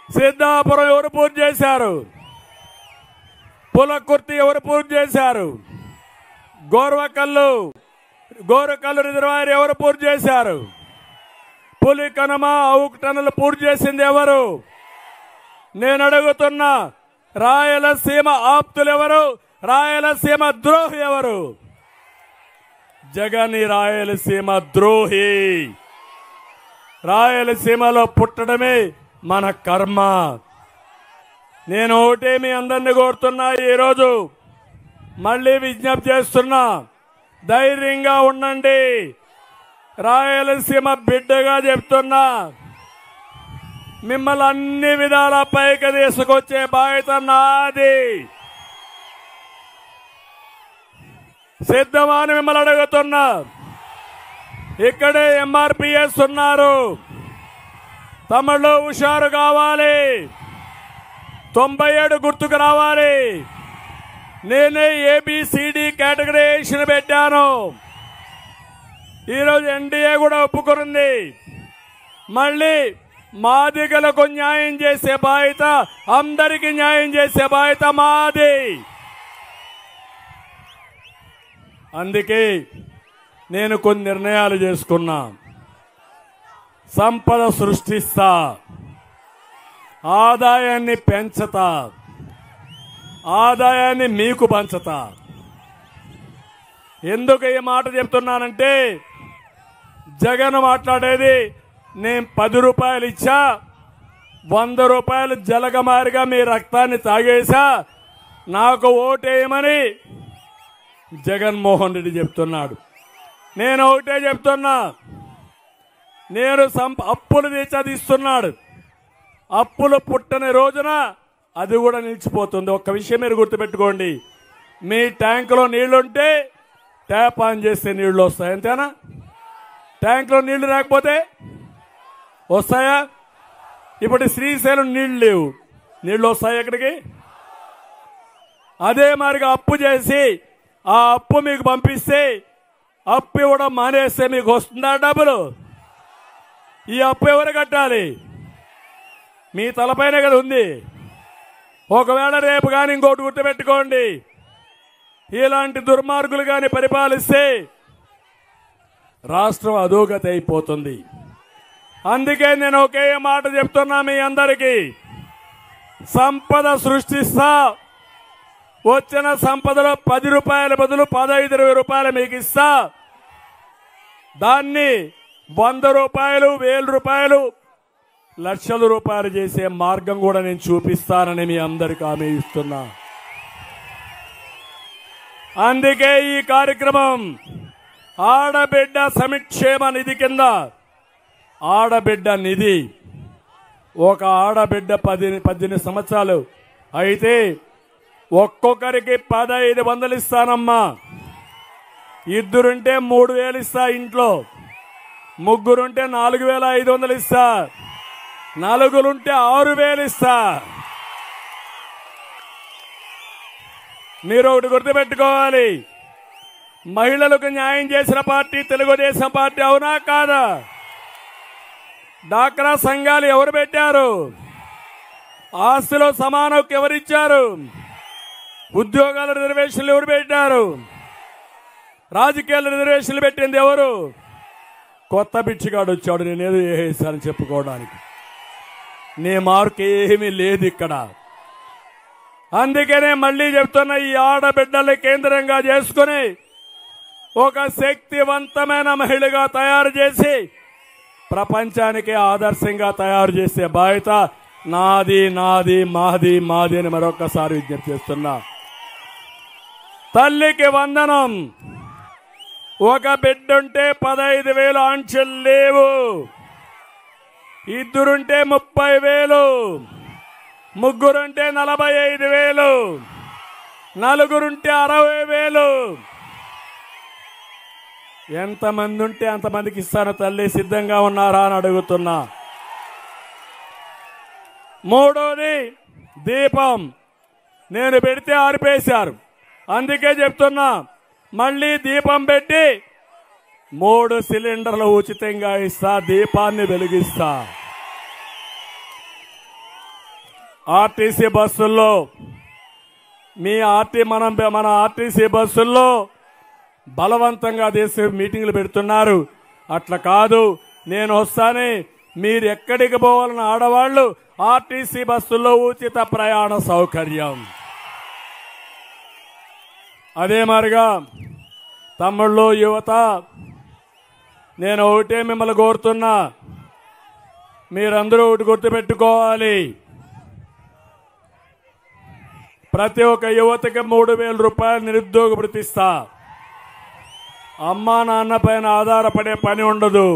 సిద్ధాపురం ఎవరు పూర్తి చేశారు? పులకుర్తి ఎవరు పూర్తి చేశారు? గోరకల్లు రిజర్వాయర్ ఎవరు పూర్తి చేశారు? పులికనమ అవుక్ టనల్ పూర్తి చేసింది ఎవరు? నేను అడుగుతున్నా, రాయలసీమ ఆప్తులు ఎవరు? రాయలసీమ ద్రోహి ఎవరు? జగన్ రాయలసీమ ద్రోహి. రాయలసీమలో పుట్టడమే మన కర్మ. నేను ఒకటే మీ అందరినీ కోరుతున్నా, ఈరోజు మళ్ళీ విజ్ఞప్తి చేస్తున్నా, ధైర్యంగా ఉండండి. రాయలసీమ బిడ్డగా చెప్తున్నా, మిమ్మల్ని అన్ని విధాల పైకి తీసుకొచ్చే బాధ్యత నాది. సిద్ధమా అని మిమ్మల్ని అడుగుతున్నా. ఇక్కడే ఎంఆర్పిఎస్ ఉన్నారు, తమిళలో హుషారు కావాలి. 97 గుర్తుకు రావాలి. నేనే ఏబిసిడి కేటగరైజేషన్ పెట్టాను. ఈరోజు ఎన్డీఏ కూడా ఒప్పుకుంది. మళ్ళీ మాదిగలకు న్యాయం చేసే బాధ్యత, అందరికీ న్యాయం చేసే బాధ్యత మాది. అందుకే నేను కొన్ని నిర్ణయాలు చేసుకున్నా. సంపద సృష్టిస్తా, ఆదాయాన్ని పెంచుతా, ఆదాయాన్ని మీకు పంచుతా. ఎందుకు ఈ మాట చెప్తున్నానంటే, జగన్ మాట్లాడేది నేను 10 రూపాయలు ఇచ్చా, 100 రూపాయలు జలగమారిగా మీ రక్తాన్ని తాగేశా, నాకు ఓటేయమని జగన్మోహన్ రెడ్డి చెప్తున్నాడు. నేను ఒకటే చెప్తున్నా, నేను అప్పులు తీర్చదిస్తున్నాడు. అప్పులు పుట్టని రోజున అది కూడా నిలిచిపోతుంది. ఒక్క విషయం మీరు గుర్తుపెట్టుకోండి, మీ ట్యాంకులో నీళ్లుంటే ట్యాప్ ఆన్ చేస్తే నీళ్లు వస్తాయి, అంతేనా? ట్యాంకులో నీళ్లు రాకపోతే వస్తాయా? ఇప్పుడు శ్రీశైలం నీళ్లు లేవు, నీళ్లు వస్తాయి ఎక్కడికి? అదే మరిగా అప్పు చేసి ఆ అప్పు మీకు పంపిస్తే, అప్పు ఇవ్వడం మానేస్తే మీకు వస్తుందా డబ్బులు? ఈ అప్పు ఎవరు కట్టాలి? మీ తలపైనే కదా ఉంది. ఒకవేళ రేపు కానీ ఇంకోటి గుర్తుపెట్టుకోండి, ఇలాంటి దుర్మార్గులు కానీ పరిపాలిస్తే రాష్ట్రం అధోగతి అయిపోతుంది. అందుకే నేను ఒకే మాట చెప్తున్నా మీ అందరికీ, సంపద సృష్టిస్తా. వచ్చిన సంపదలో 10 రూపాయల బదులు 15-20 రూపాయలు మీకు ఇస్తా. దాన్ని 100 రూపాయలు, 1000 రూపాయలు, లక్షల రూపాయలు చేసే మార్గం కూడా నేను చూపిస్తానని మీ అందరికీ హామీ ఇస్తున్నా. అందుకే ఈ కార్యక్రమం ఆడబిడ్డ సంక్షేమ నిధి కింద ఆడబిడ్డ నిధి. ఒక ఆడబిడ్డ 18 సంవత్సరాలు అయితే ఒక్కొక్కరికి 1500 ఇస్తానమ్మా. ఇద్దరుంటే 3000 ఇస్తా, ఇంట్లో ముగ్గురుంటే 4500 ఇస్తా, నలుగురుంటే 6000 ఇస్తా. మీరు ఒకటి గుర్తుపెట్టుకోవాలి, మహిళలకు న్యాయం చేసిన పార్టీ తెలుగుదేశం పార్టీ, అవునా కాదా? డాక్రా సంఘాలు ఎవరు పెట్టారు? ఆస్తిలో సమానం ఎవరిచ్చారు? ఉద్యోగాల రిజర్వేషన్లు ఎవరు పెట్టారు? రాజకీయాల రిజర్వేషన్లు పెట్టింది ఎవరు? కొత్త బిచ్చిగాడు వచ్చాడు నేనేదో వేసానని చెప్పుకోవడానికి. నీ మార్కు ఏమీ లేదు ఇక్కడ. అందుకనే మళ్ళీ చెప్తున్న, ఈ ఆడబిడ్డల్ని కేంద్రంగా చేసుకుని ఒక శక్తివంతమైన మహిళగా తయారు చేసి ప్రపంచానికి ఆదర్శంగా తయారు చేసే బాధ్యత నాది, నాది, మాది, మాది అని మరొకసారి విజ్ఞప్తి చేస్తున్నా. తల్లికి వందనం. ఒక బిడ్డుంటే 15,000 ఆంక్షలు లేవు. ఇద్దరుంటే 30,000, ముగ్గురుంటే 45,000, నలుగురుంటే 60,000. ఎంతమంది ఉంటే అంతమందికి ఇస్తాను తల్లి. సిద్ధంగా ఉన్నారా అని అడుగుతున్నా. మూడోది దీపం. నేను పెడితే ఆరిపేశారు, అందుకే చెప్తున్నా, మళ్ళీ దీపం పెట్టి 3 సిలిండర్లు ఉచితంగా ఇస్తా, దీపాన్ని వెలిగిస్తా. ఆర్టీసీ బస్సుల్లో మన ఆర్టీసీ బస్సుల్లో బలవంతంగా దేశ మీటింగ్లు పెడుతున్నారు. అట్లా కాదు, నేను వస్తానే, మీరు ఎక్కడికి పోవాలని ఆడవాళ్లు ఆర్టీసీ బస్సుల్లో ఉచిత ప్రయాణ సౌకర్యం. అదే మరిగా తమ్ముళ్ళు, యువత, నేను ఒకటే మిమ్మల్ని కోరుతున్నా, మీరందరూ ఒకటి గుర్తుపెట్టుకోవాలి. ప్రతి ఒక్క యువతకి 3,000 రూపాయలు నిరుద్యోగ భృతి ఇస్తా. అమ్మా నాన్న పైన ఆధారపడే పని ఉండదు.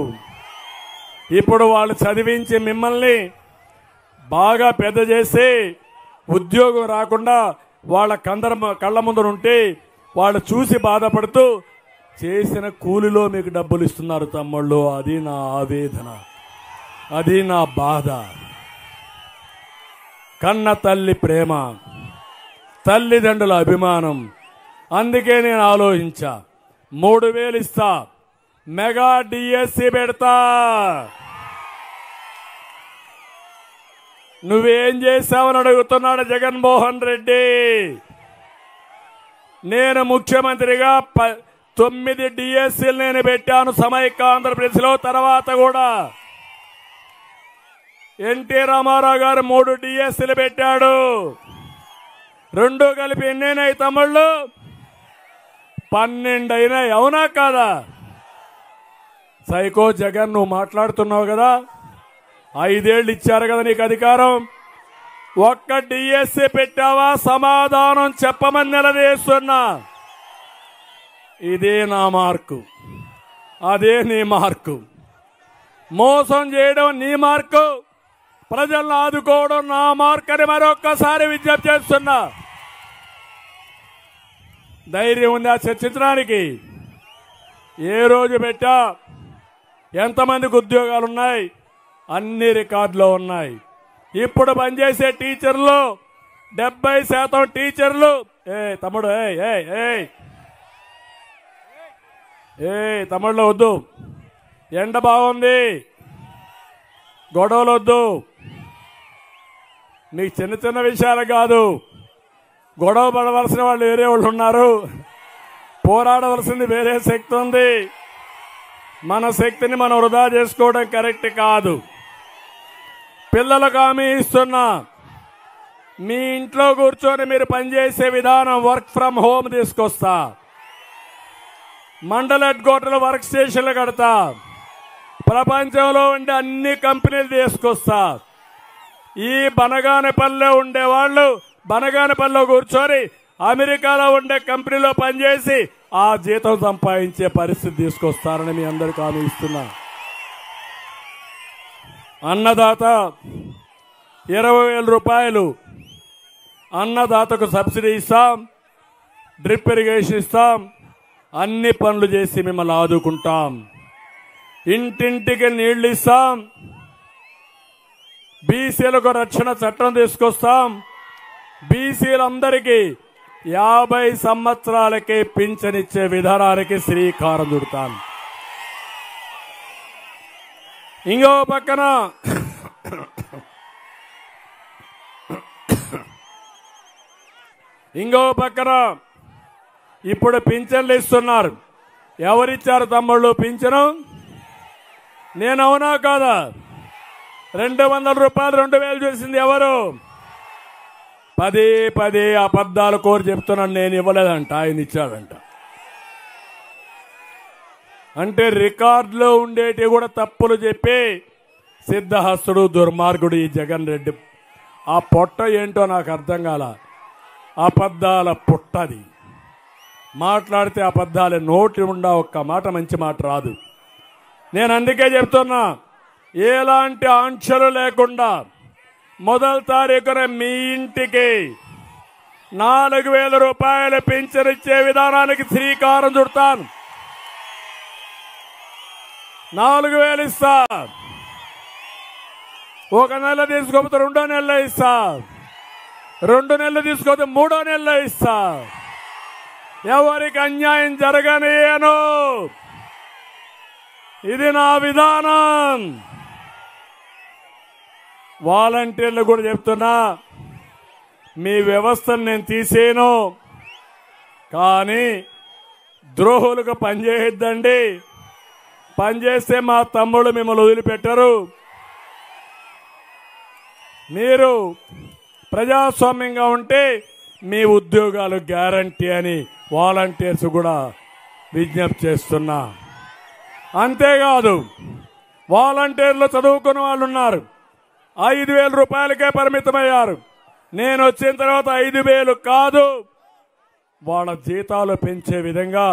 ఇప్పుడు వాళ్ళు చదివించి మిమ్మల్ని బాగా పెద్ద చేసి ఉద్యోగం రాకుండా వాళ్ళ కళ్ళ ముందర ఉంటే వాళ్ళు చూసి బాధపడుతూ చేసిన కూలిలో మీకు డబ్బులు ఇస్తున్నారు తమ్ముళ్ళు. అది నా ఆవేదన, అది నా బాధ. కన్న తల్లి ప్రేమ, తల్లిదండ్రుల అభిమానం. అందుకే నేను ఆలోచించా, 3,000 ఇస్తా, మెగా డిఎస్సి పెడతా. నువ్వేం చేశావని అడుగుతున్నాడు జగన్మోహన్ రెడ్డి. నేను ముఖ్యమంత్రిగా 9 డిఎస్సీలు నేను పెట్టాను సమైక్య ఆంధ్రప్రదేశ్లో. తర్వాత కూడా ఎన్టీ రామారావు గారు 3 డిఎస్సీలు పెట్టాడు. 2 కలిపి ఎన్నైనాయి తమ్ముళ్ళు? 12 అయినాయి, అవునా కాదా? సైకో జగన్, నువ్వు మాట్లాడుతున్నావు కదా, 5 ఏళ్ళు ఇచ్చారు కదా నీకు అధికారం. ఒక్క డిఎస్సీ పెట్టావా? సమాధానం చెప్పమని నిలదీస్తున్నా. ఇదే నా మార్కు, అదే నీ మార్కు. మోసం చేయడం నీ మార్కు, ప్రజలను ఆదుకోవడం నా మార్కు అని మరొక్కసారి విజ్ఞప్తి చేస్తున్నా. ధైర్యం ఉందా చర్చించడానికి? ఏ రోజు పెట్టా, ఎంతమందికి ఉద్యోగాలు ఉన్నాయి, అన్ని రికార్డులో ఉన్నాయి. ఇప్పుడు పనిచేసే టీచర్లు 70% టీచర్లు. తమ్ముడు, తమ్ముళ్ళు వద్దు, ఎండ బాగుంది, గొడవలు వద్దు. మీకు చిన్న చిన్న విషయాలు కాదు, గొడవ పడవలసిన వాళ్ళు వేరే వాళ్ళు ఉన్నారు, పోరాడవలసింది వేరే శక్తి ఉంది. మన శక్తిని మనం వృధా చేసుకోవడం కరెక్ట్ కాదు. పిల్లలకు హామీ ఇస్తున్నా, మీ ఇంట్లో కూర్చొని మీరు పనిచేసే విధానం వర్క్ ఫ్రం హోమ్ తీసుకొస్తా. మండల హెడ్ క్వార్టర్లు వర్క్ స్టేషన్లు కడతా. ప్రపంచంలో ఉండే అన్ని కంపెనీలు తీసుకొస్తా. ఈ బనగానపల్లిలో ఉండేవాళ్ళు బనగానపల్లిలో కూర్చొని అమెరికాలో ఉండే కంపెనీలో పనిచేసి ఆ జీతం సంపాదించే పరిస్థితి తీసుకొస్తారని మీ అందరికీ హామీ ఇస్తున్నా. అన్నదాత 20,000 రూపాయలు అన్నదాతకు సబ్సిడీ ఇస్తాం, డ్రిప్ ఇరిగేషన్ ఇస్తాం, అన్ని పనులు చేసి మిమ్మల్ని ఆదుకుంటాం. ఇంటింటికి నీళ్లు ఇస్తాం, బీసీలకు రక్షణ చట్టం తీసుకొస్తాం, బీసీలందరికీ 50 సంవత్సరాలకే పింఛనిచ్చే విధానానికి శ్రీకారం చుడతాను. ఇంకో పక్కన ఇప్పుడు పింఛన్లు ఇస్తున్నారు. ఎవరిచ్చారు తమ్ముళ్ళు పింఛను? నేను అవునా కాదా? 200 రూపాయలు 2,000 చేసింది ఎవరు? పదే అబద్ధాలు కోరి చెప్తున్నాను. నేను ఇవ్వలేదంట, ఆయన ఇచ్చాడంట. అంటే రికార్డులో ఉండేటి కూడా తప్పులు చెప్పి సిద్ధహస్తుడు, దుర్మార్గుడు ఈ జగన్ రెడ్డి. ఆ పొట్ట ఏంటో నాకు అర్థం కాల. అబద్ధాల పుట్టది. మాట్లాడితే అబద్ధాలే, నోటి ఉండా ఒక్క మాట మంచి మాట రాదు. నేను అందుకే చెప్తున్నా, ఎలాంటి ఆంక్షలు లేకుండా మొదటి తారీఖున మీ ఇంటికి 4,000 రూపాయలు పింఛను ఇచ్చే విధానానికి శ్రీకారం చుడతాను. 4,000 ఇస్తా. ఒక నెల తీసుకోకపోతే 2వ నెలలో ఇస్తా. 2 నెలలు తీసుకోకపోతే 3వ నెలలో ఇస్తా. ఎవరికి అన్యాయం జరగనియను. ఇది నా విధానం. వాలంటీర్లు కూడా చెప్తున్నా, మీ వ్యవస్థను నేను తీసేను, కానీ ద్రోహులకు పనిచేయొద్దండి. పనిచేస్తే మా తమ్ముళ్ళు మిమ్మల్ని వదిలిపెట్టరు. మీరు ప్రజాస్వామ్యంగా ఉంటే మీ ఉద్యోగాలు గ్యారంటీ అని వాలంటీర్స్ కూడా విజ్ఞప్తి చేస్తున్నా. అంతేకాదు, వాలంటీర్లు చదువుకున్న వాళ్ళు ఉన్నారు, 5,000 రూపాయలకే పరిమితమయ్యారు. నేను వచ్చిన తర్వాత 5,000 కాదు, వాళ్ళ జీతాలు పెంచే విధంగా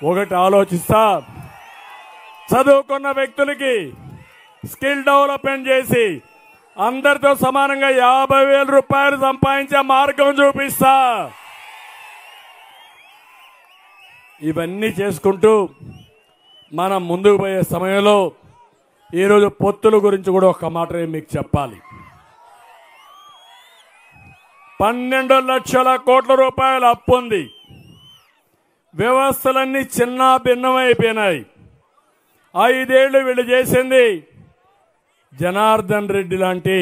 ఒకటి ఆలోచిస్తా. చదువుకున్న వ్యక్తులకి స్కిల్ డెవలప్మెంట్ చేసి అందరితో సమానంగా 50,000 రూపాయలు సంపాదించే మార్గం చూపిస్తా. ఇవన్నీ చేసుకుంటూ మనం ముందుకు పోయే సమయంలో ఈరోజు పొత్తుల గురించి కూడా ఒక మాట మీకు చెప్పాలి. 12 లక్షల కోట్ల రూపాయల అప్పు ఉంది. వ్యవస్థలన్నీ చిన్న భిన్నమైపోయినాయి. 5 ఏళ్లు వీళ్ళు చేసింది జనార్దన్ రెడ్డి లాంటి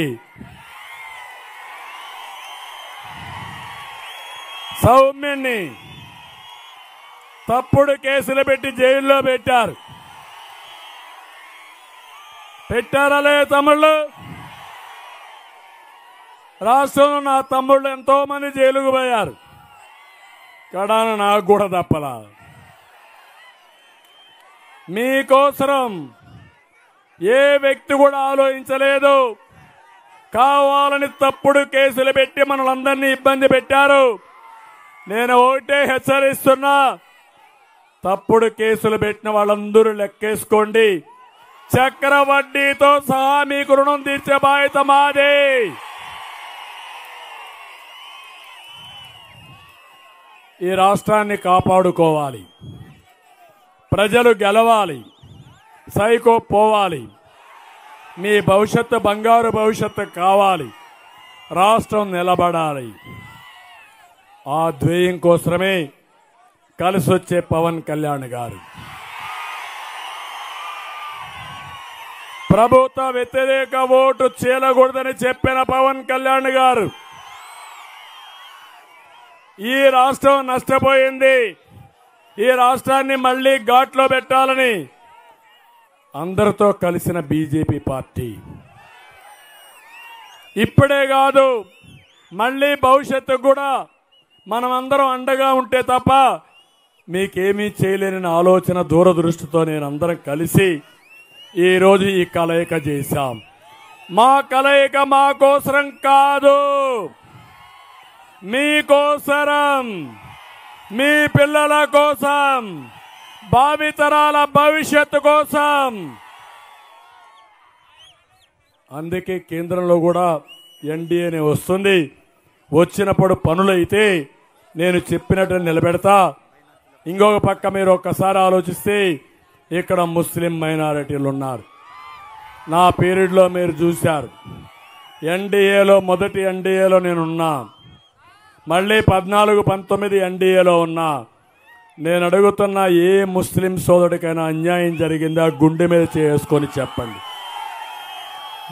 సౌమ్యుణ్ణి తప్పుడు కేసులు పెట్టి జైల్లో పెట్టారా లే తమ్ముళ్ళు? రాష్ట్రంలో నా తమ్ముళ్ళు ఎంతో మంది జైలుకు పోయారు. కడాన నాకు కూడా తప్పలా. మీకోసరం ఏ వ్యక్తి కూడా ఆలోచించలేదు. కావాలని తప్పుడు కేసులు పెట్టి మనలందరినీ ఇబ్బంది పెట్టారు. నేను ఒకటే హెచ్చరిస్తున్నా, తప్పుడు కేసులు పెట్టిన వాళ్ళందరూ లెక్కేసుకోండి. చక్రవడ్డీతో సహా మీకు రుణం తీర్చే బాధ్యత మాదే. ఈ రాష్ట్రాన్ని కాపాడుకోవాలి, ప్రజలు గెలవాలి, సైకో పోవాలి, మీ భవిష్యత్తు బంగారు భవిష్యత్తు కావాలి, రాష్ట్రం నిలబడాలి. ఆ ధ్యేయం కోసమే కలిసి వచ్చే పవన్ కళ్యాణ్ గారు, ప్రభుత్వ వ్యతిరేక ఓటు చీలకూడదని చెప్పిన పవన్ కళ్యాణ్ గారు, ఈ రాష్ట్రం నష్టపోయింది, ఈ రాష్ట్రాన్ని మళ్లీ ఘాట్లో పెట్టాలని అందరితో కలిసిన బీజేపీ పార్టీ ఇప్పుడే కాదు, మళ్లీ భవిష్యత్తు కూడా మనమందరం అండగా ఉంటే తప్ప మీకేమీ చేయలేని ఆలోచన దూరదృష్టితో నేనందరం కలిసి ఈరోజు ఈ కలయిక చేశాం. మా కలయిక మా కోసరం కాదు, మీకోసరం, మీ పిల్లల కోసం, భావితరాల భవిష్యత్తు కోసం. అందుకే కేంద్రంలో కూడా ఎన్డీఏనే వస్తుంది. వచ్చినప్పుడు పనులైతే నేను చెప్పినట్టు నిలబెడతా. ఇంకొక పక్క మీరు ఒక్కసారి ఆలోచిస్తే ఇక్కడ ముస్లిం మైనారిటీలు ఉన్నారు. నా పీరియడ్లో మీరు చూశారు. ఎన్డీఏలో మొదటి ఎన్డీఏలో నేనున్నా, మళ్ళీ 14-19 ఎన్డీఏలో ఉన్నా. నేను అడుగుతున్నా, ఏ ముస్లిం సోదరుడికైనా అన్యాయం జరిగిందా? గుండె మీద చేసుకొని చెప్పండి.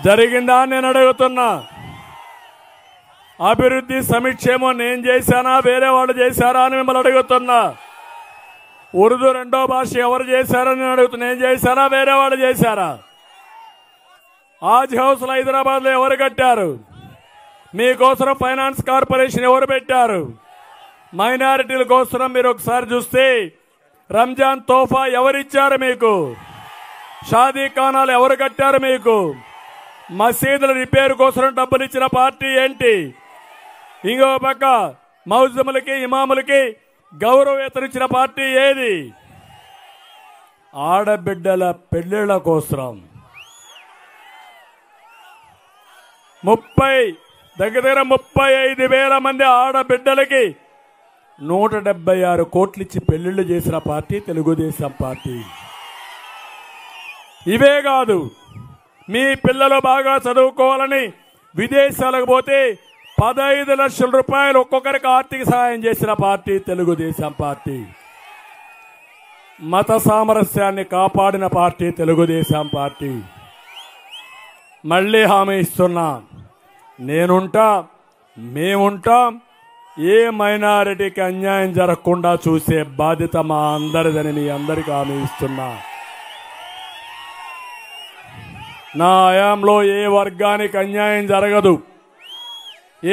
జరిగిందా నేను అడుగుతున్నా. అభివృద్ధి సమీక్షేమో నేను చేశానా, వేరే వాళ్ళు చేశారా అని మిమ్మల్ని అడుగుతున్నా. ఉర్దూ రెండో భాష ఎవరు చేశారని నేను అడుగుతున్నా. నేను చేశారా, వేరే వాళ్ళు చేశారా? ఆజ్ హౌస్లు హైదరాబాద్లో ఎవరు కట్టారు? మీకోసం ఫైనాన్స్ కార్పొరేషన్ ఎవరు పెట్టారు? మైనారిటీల కోసం మీరు ఒకసారి చూస్తే రంజాన్ తోఫా ఎవరిచ్చారు మీకు? షాదీ ఖానాలు ఎవరు కట్టారు మీకు? మసీదుల రిపేర్ కోసం డబ్బులు ఇచ్చిన పార్టీ ఏంటి? ఇంకో పక్క మౌజములకి, ఇమాములకి గౌరవేతలు ఇచ్చిన పార్టీ ఏది? ఆడబిడ్డల పెళ్లిళ్ల కోసం దగ్గర 35,000 మంది ఆడబిడ్డలకి 176 కోట్లు ఇచ్చి పెళ్లిళ్లు చేసిన పార్టీ తెలుగుదేశం పార్టీ. ఇవే కాదు, మీ పిల్లలు బాగా చదువుకోవాలని విదేశాలకు పోతే 15 లక్షల రూపాయలు ఒక్కొక్కరికి ఆర్థిక సహాయం చేసిన పార్టీ తెలుగుదేశం పార్టీ. మత సామరస్యాన్ని కాపాడిన పార్టీ తెలుగుదేశం పార్టీ. మళ్ళీ హామీ ఇస్తున్నా, నేనుంటా, మేముంటాం. ఏ మైనారిటీకి అన్యాయం జరగకుండా చూసే బాధ్యత మా అందరిదని మీ అందరికీ హామీ ఇస్తున్నా. నా హయాంలో ఏ వర్గానికి అన్యాయం జరగదు,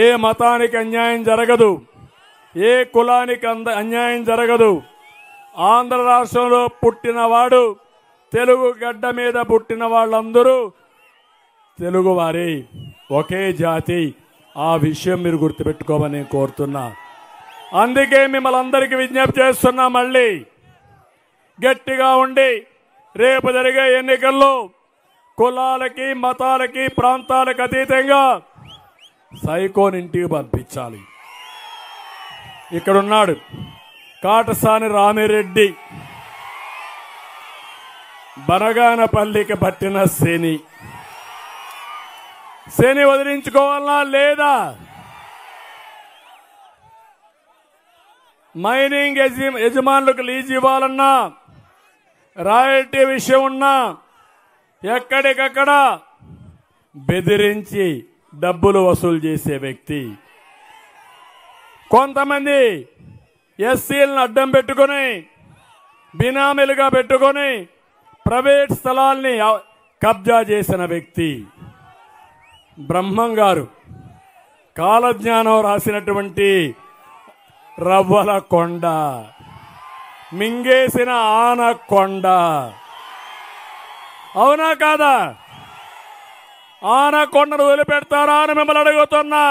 ఏ మతానికి అన్యాయం జరగదు, ఏ కులానికి అన్యాయం జరగదు. ఆంధ్ర రాష్ట్రంలో పుట్టినవాడు, తెలుగు గడ్డ మీద పుట్టిన వాళ్ళందరూ తెలుగువారి, ఒకే జాతి. ఆ విషయం మీరు గుర్తుపెట్టుకోమని నేను కోరుతున్నా. అందుకే మిమ్మల్ని అందరికీ విజ్ఞప్తి చేస్తున్నా, మళ్ళీ గట్టిగా ఉండి రేపు జరిగే ఎన్నికల్లో కులాలకి, మతాలకి, ప్రాంతాలకు అతీతంగా సైకోన్ ఇంటికి పంపించాలి. ఇక్కడున్నాడు కాటసాని రామిరెడ్డి, బనగానపల్లికి పట్టిన శని వదిలించుకోవాలన్నా లేదా? మైనింగ్ యజమానులకు లీజ్ ఇవ్వాలన్నా, రాయల్టీ విషయం ఉన్నా ఎక్కడికక్కడ బెదిరించి డబ్బులు వసూలు చేసే వ్యక్తి. కొంతమంది ఎస్సీలను అడ్డం పెట్టుకుని, బినామీలుగా పెట్టుకుని ప్రైవేట్ స్థలాల్ని కబ్జా చేసిన వ్యక్తి. బ్రహ్మం గారు కాలజ్ఞానం రాసినటువంటి రవ్వల కొండ, మింగేసిన ఆనకొండ, అవునా కాదా? ఆనకొండను వదిలిపెడతారా అని మిమ్మల్ని అడుగుతున్నా.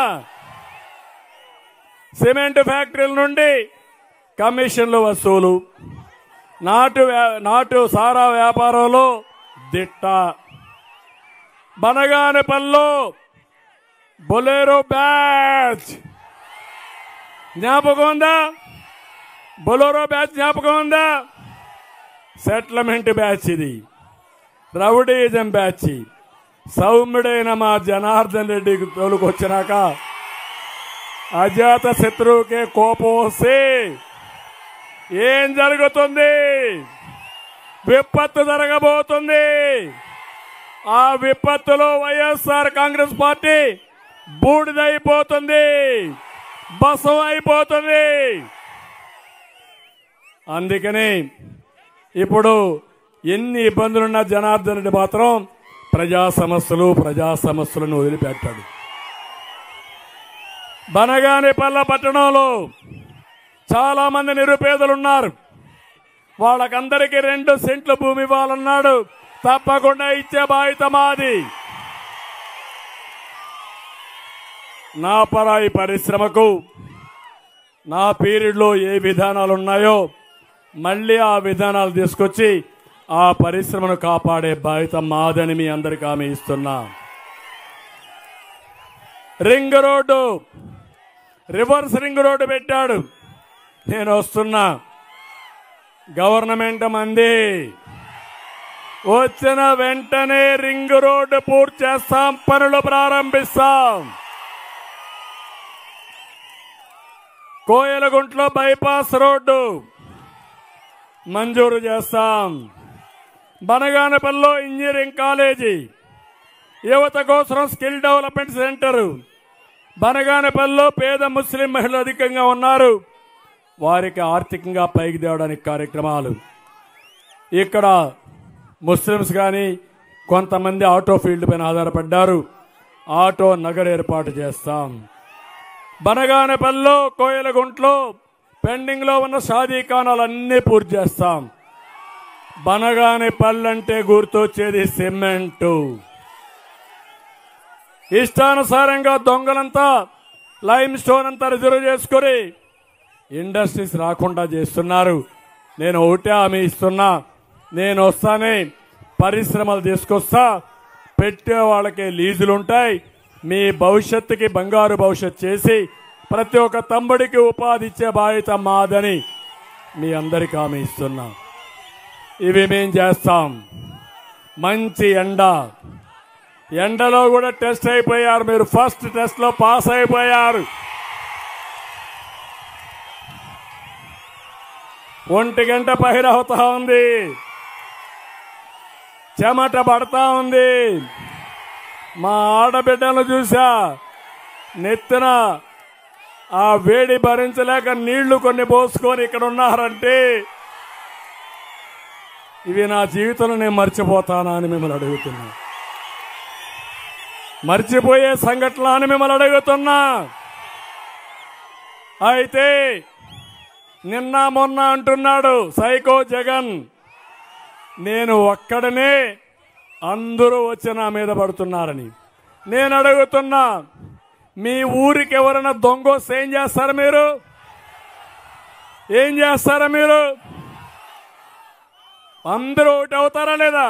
సిమెంట్ ఫ్యాక్టరీల నుండి కమిషన్లు వసూలు, నాటు సారా వ్యాపారంలో దిట్ట, బనగానపల్లిలో బొలేరో బ్యాచ్ జ్ఞాపకం ఉందా? బొలేరో బ్యాచ్ జ్ఞాపకం ఉందా? సెటిల్మెంట్ బ్యాచ్, ఇది రౌడీజం బ్యాచ్. సౌమ్యుడైన మా జనార్దన్ రెడ్డికి తోలుకొచ్చినాక అజాత శత్రువుకే కోపం వస్తే ఏం జరుగుతుంది? విపత్తు జరగబోతుంది. ఆ విపత్తులో వైఎస్ఆర్ కాంగ్రెస్ పార్టీ బూడిదైపోతుంది, బసం అయిపోతుంది. అందుకని ఇప్పుడు ఎన్ని ఇబ్బందులున్నా జనార్దన్ రెడ్డి మాత్రం ప్రజా సమస్యలను వదిలిపెట్టాడు. బనగానపల్లి పట్టణంలో చాలా మంది నిరుపేదలున్నారు. వాళ్ళకందరికీ 2 సెంట్లు భూమి ఇవ్వాలన్నాడు. తప్పకుండా ఇచ్చే బాధ్యత మాది. నాపరాయి పరిశ్రమకు నా పీరియడ్లో ఏ విధానాలు ఉన్నాయో మళ్ళీ ఆ విధానాలు తీసుకొచ్చి ఆ పరిశ్రమను కాపాడే బాధ్యత మాదని మీ అందరికీ హామీ ఇస్తున్నా. Ring road, reverse ring road పెట్టాడు. నేను వస్తున్నా. గవర్నమెంట్ మంది వచ్చిన వెంటనే రింగ్ రోడ్డు పూర్తి చేస్తాం, పనులు ప్రారంభిస్తాం. కోయలగుంట్లో బైపాస్ రోడ్డు మంజూరు చేస్తాం. బనగానపల్లిలో ఇంజనీరింగ్ కాలేజీ, యువత కోసం స్కిల్ డెవలప్మెంట్ సెంటర్. బనగానపల్లిలో పేద ముస్లిం మహిళలు అధికంగా ఉన్నారు, వారికి ఆర్థికంగా పైకి తేవడానికి కార్యక్రమాలు. ఇక్కడ ముస్లిమ్స్ కానీ కొంతమంది ఆటో ఫీల్డ్ పైన ఆధారపడ్డారు, ఆటో నగర్ ఏర్పాటు చేస్తాం. బనగానపల్లిలో కోయలగుంట్లో పెండింగ్ లో ఉన్న షాదీఖానాలు అన్నీ పూర్తి చేస్తాం. బనగానపల్లి అంటే గుర్తొచ్చేది సిమెంటు. ఇష్టానుసారంగా దొంగలంతా లైమ్ స్టోన్ అంతా రిజర్వ్ చేసుకుని ఇండస్ట్రీస్ రాకుండా చేస్తున్నారు. నేను ఒకటే హామీ ఇస్తున్నా, నేను వస్తానే పరిశ్రమలు తీసుకొస్తా, పెట్టే వాళ్ళకి లీజులుంటాయి. మీ భవిష్యత్తుకి బంగారు భవిష్యత్ చేసి ప్రతి ఒక్క తమ్ముడికి ఉపాధి ఇచ్చే బాధ్యత మాదని మీ అందరికీ హామీ ఇస్తున్నా. ఇవి మేం చేస్తాం. మంచి ఎండలో కూడా టెస్ట్ అయిపోయారు. మీరు ఫస్ట్ టెస్ట్ లో పాస్ అయిపోయారు. 1 గంట పైరవుతా ఉంది, చెమట పడతా ఉంది. మా ఆడబిడ్డలు చూసా, నెత్తిన ఆ వేడి భరించలేక నీళ్లు కొన్ని పోసుకొని ఇక్కడ ఉన్నారంటే ఇవి నా జీవితంలో నేను మర్చిపోతానా అని మిమ్మల్ని అడుగుతున్నా. మర్చిపోయే సంఘటన అని మిమ్మల్ని అడుగుతున్నా. అయితే నిన్న మొన్న అంటున్నాడు సైకో జగన్, నేను ఒక్కడనే అందరూ వచ్చి నా మీద పడుతున్నారని. నేను అడుగుతున్నా, మీ ఊరికి ఎవరైనా దొంగ వస్తే ఏం చేస్తారు మీరు? ఏం చేస్తారా మీరు? అందరూ ఒకటి అవుతారా లేదా?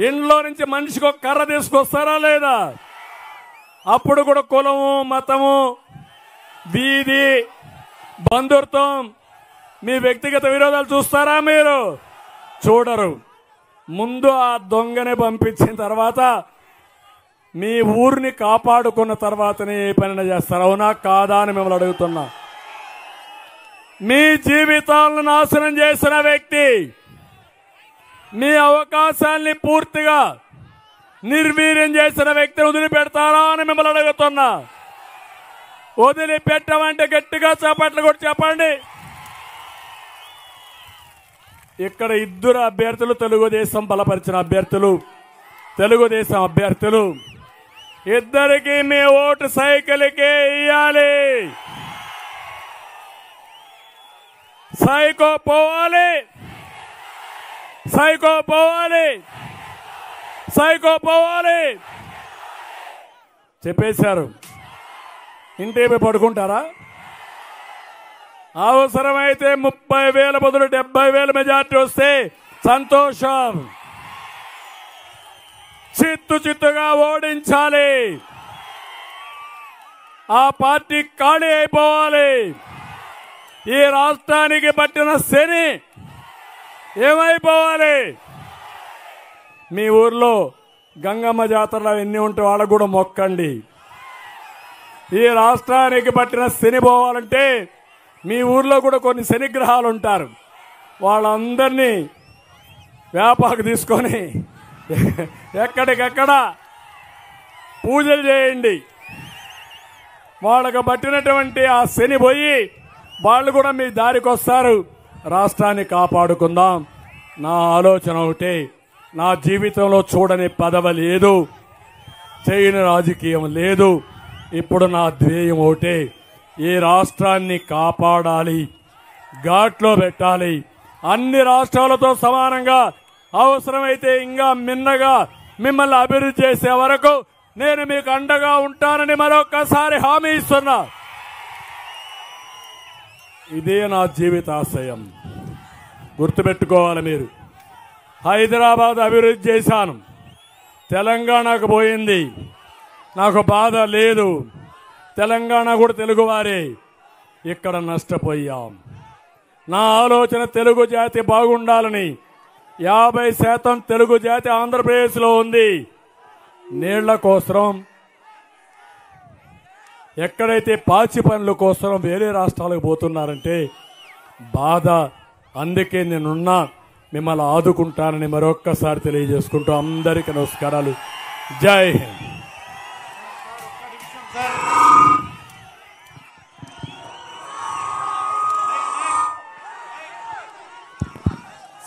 ఇంట్లో నుంచి మనిషికి ఒక కర్ర తీసుకొస్తారా లేదా? అప్పుడు కూడా కులము, మతము, వీధి, బంధుత్వం, మీ వ్యక్తిగత విరోధాలు చూస్తారా మీరు? చూడరు. ముందు ఆ దొంగని పంపించిన తర్వాత మీ ఊరిని కాపాడుకున్న తర్వాతనే ఏ పనిని చేస్తారు. అవునా కాదా అని మిమ్మల్ని అడుగుతున్నా. మీ జీవితాలను నాశనం చేసిన వ్యక్తి మీ అవకాశాన్ని పూర్తిగా నిర్వీర్యం చేసిన వ్యక్తిని వదిలిపెడతారా అని మిమ్మల్ని అడుగుతున్నా. వదిలిపెట్టమంటే గట్టిగా చప్పట్లు కొట్టి చెప్పండి. ఇక్కడ 2 అభ్యర్థులు తెలుగుదేశం బలపరిచిన అభ్యర్థులు, తెలుగుదేశం అభ్యర్థులు, ఇద్దరికి మీ ఓటు సైకిల్కే ఇయ్యాలి. సైకో పోవాలి, సైకో పోవాలి, సైకో పోవాలి చెప్పేశారు. ఇంటిపై పడుకుంటారా? అవసరమైతే 30,000 బదులు 70,000 మెజార్టీ వస్తే సంతోషం. చిత్తుగా ఓడించాలి. ఆ పార్టీ ఖాళీ అయిపోవాలి. ఈ రాష్ట్రానికి పట్టిన శని ఏమైపోవాలి? మీ ఊర్లో గంగమ్మ జాతరలో ఎన్ని ఉంటే వాళ్ళకు కూడా మొక్కండి. ఈ రాష్ట్రానికి పట్టిన శని పోవాలంటే మీ ఊర్లో కూడా కొన్ని శనిగ్రహాలు ఉంటారు, వాళ్ళందరినీ వ్యాపారకు తీసుకొని ఎక్కడికెక్కడ పూజలు చేయండి. వాళ్ళకు పట్టినటువంటి ఆ శని పోయి వాళ్ళు కూడా మీ దారికి వస్తారు. రాష్ట్రాన్ని కాపాడుకుందాం. నా ఆలోచన ఒకటే, నా జీవితంలో చూడని పదవి లేదు, చేయని రాజకీయం లేదు. ఇప్పుడు నా ధ్యేయం ఒకటే, ఈ రాష్ట్రాన్ని కాపాడాలి, ఘాట్లో పెట్టాలి. అన్ని రాష్ట్రాలతో సమానంగా, అవసరమైతే ఇంకా మిన్నగా మిమ్మల్ని అభివృద్ధి చేసే వరకు నేను మీకు అండగా ఉంటానని మరొకసారి హామీ ఇస్తున్నా. ఇదే నా జీవితాశయం. గుర్తుపెట్టుకోవాలి మీరు. హైదరాబాద్ అభివృద్ధి చేశాను, తెలంగాణకు పోయింది, నాకు బాధ లేదు. తెలంగాణ కూడా తెలుగువారే, ఇక్కడ నష్టపోయాం. నా ఆలోచన తెలుగు జాతి బాగుండాలని. 50% తెలుగు జాతి ఆంధ్రప్రదేశ్లో ఉంది. నీళ్ల కోసం, ఎక్కడైతే పాచి పనుల కోసం వేరే రాష్ట్రాలకు పోతున్నారంటే బాధ. అందుకే నేనున్నా, మిమ్మల్ని ఆదుకుంటానని మరొక్కసారి తెలియజేసుకుంటూ అందరికీ నమస్కారాలు. జై హింద్.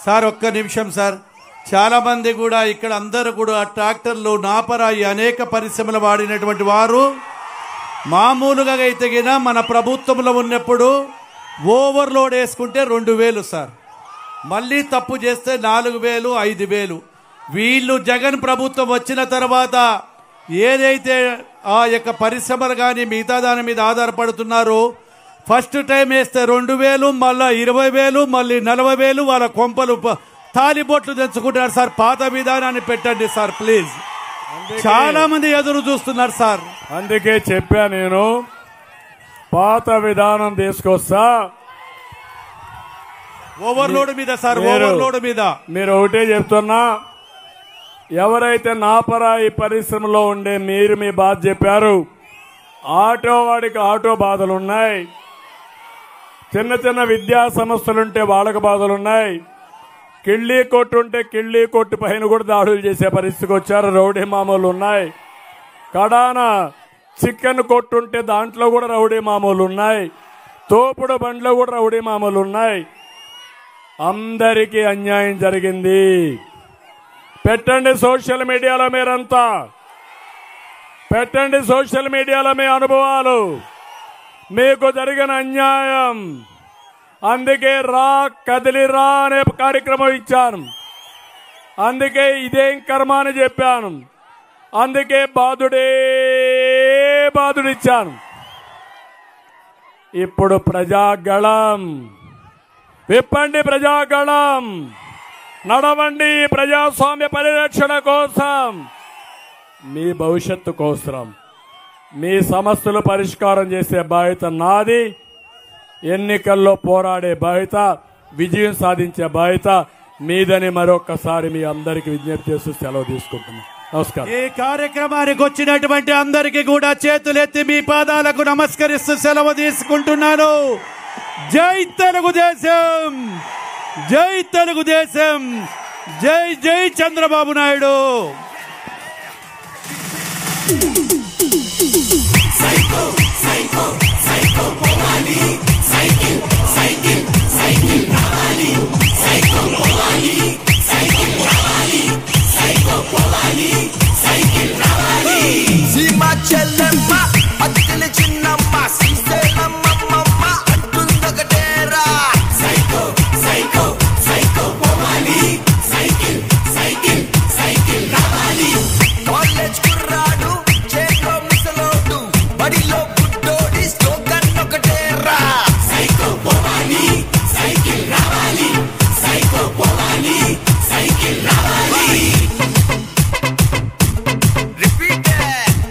సార్ ఒక్క నిమిషం సార్. చాలా మంది కూడా ఇక్కడ అందరూ కూడా ట్రాక్టర్లు, నాపరాయి, అనేక పరిశ్రమలు వాడినటువంటి వారు మామూలుగా అయితే మన ప్రభుత్వంలో ఉన్నప్పుడు ఓవర్లోడ్ వేసుకుంటే 2000 సార్, మళ్ళీ తప్పు చేస్తే 4000, 5000. వీళ్ళు జగన్ ప్రభుత్వం వచ్చిన తర్వాత ఏదైతే ఆ యొక్క పరిశ్రమలు కానీ మిగతా దాని మీద ఆధారపడుతున్నారో, ఫస్ట్ టైం వేస్తే 2000, మళ్ళీ 20,000, మళ్ళీ 40,000 వాళ్ళ కొంపలు తాలిబొట్లు తెచ్చుకుంటారు సార్. పాత విధానాన్ని పెట్టండి సార్ ప్లీజ్. చాలా మంది ఎదురు చూస్తున్నారు సార్. అందుకే చెప్పా నేను, పాత విధానం తీసుకొస్తా. ఓవర్లోడ్ మీద సార్, ఓవర్లోడ్ మీద. మీరు ఒకటే చెప్తున్నా, ఎవరైతే నాపరాయి పరిశ్రమలో ఉండే మీరు మీ బాధ చెప్పారు. ఆటో వాడికి ఆటో బాధలున్నాయి, చిన్న చిన్న విద్యా సమస్యలుంటే వాళ్ళకి బాధలున్నాయి, కిళ్ళీ కొట్టు ఉంటే కిళ్ళీ కొట్టు పైన కూడా దాడులు చేసే పరిస్థితికి వచ్చారు. రౌడీ మామూలు ఉన్నాయి. కడాన చికెన్ కొట్టుంటే దాంట్లో కూడా రౌడీ మామూలు ఉన్నాయి. తోపుడు బండ్లో కూడా రౌడీ మామూలు ఉన్నాయి. అందరికీ అన్యాయం జరిగింది. పెట్టండి సోషల్ మీడియాలో, మీరంతా పెట్టండి సోషల్ మీడియాలో మీ అనుభవాలు, మీకు జరిగిన అన్యాయం. అందుకే రా కదిలిరా అనే కార్యక్రమం ఇచ్చాను. అందుకే ఇదేం కర్మ అని చెప్పాను. అందుకే బాధుడిచ్చాను. ఇప్పుడు ప్రజాగళం విప్పండి, ప్రజాగళం నడవండి. ప్రజాస్వామ్య పరిరక్షణ కోసం, మీ భవిష్యత్తు కోసం, మీ సమస్యలు పరిష్కారం చేసే బాధ్యత నాది. ఎన్నికల్లో పోరాడే బాధ్యత, విజయం సాధించే బాధ్యత మీదని మరొకసారి మీ అందరికీ విజ్ఞప్తి చేస్తూ సెలవు తీసుకుంటున్నాను. నమస్కారం. ఈ కార్యక్రమానికి వచ్చినటువంటి అందరికీ కూడా చేతులెత్తి మీ పాదాలకు నమస్కరిస్తూ సెలవు తీసుకుంటున్నాను. జై తెలుగుదేశం, జై తెలుగుదేశం, జై జై Chandrababu Naidu. Psycho psycho psycho పోవాలి, సైకిల్ సైకిల్ సైకిల్ రావాలి, సైకో పోవాలి, సైకిల్ రావాలి, సైకో పోవాలి, సైకిల్ రావాలి. సీమా చెల్లెమ్మ, అత్తల చిన్నమ్మ, శ్రీశైలమ్మ అంటుందొకటేరా. సైకో సైకో సైకో పోవాలి, సైకిల్ సైకిల్ సైకిల్ రావాలి. కాలేజ్ కుర్రాడు, చేతిలో ముసలోడు, బడిలో బుడ్డోడి, స్లోగన్ ఒకటేరా. సైకో పోవాలి, సైకిల్ రావాలి, సైకో పోవాలి, సైకిల్ రావాలి. రిపీటెడ్.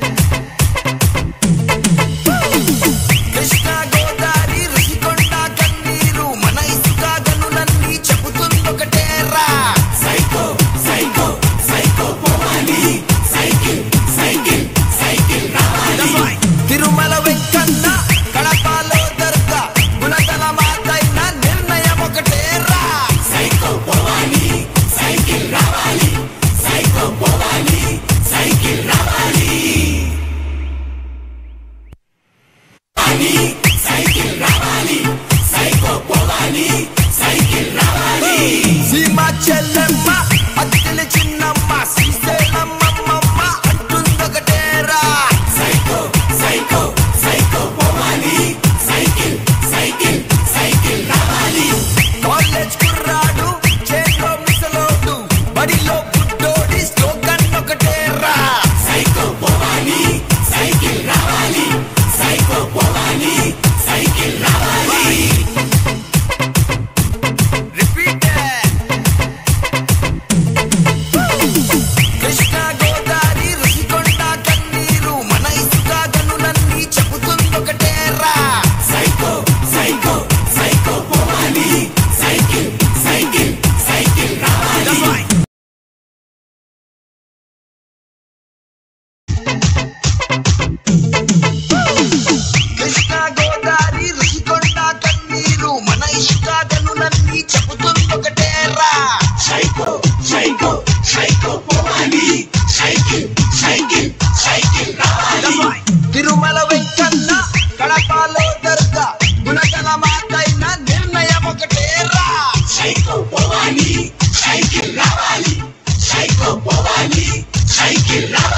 సైకో పోవాలి సైకిల్ రావాలి సైకో పోవాలి సైకిల్ రావాలి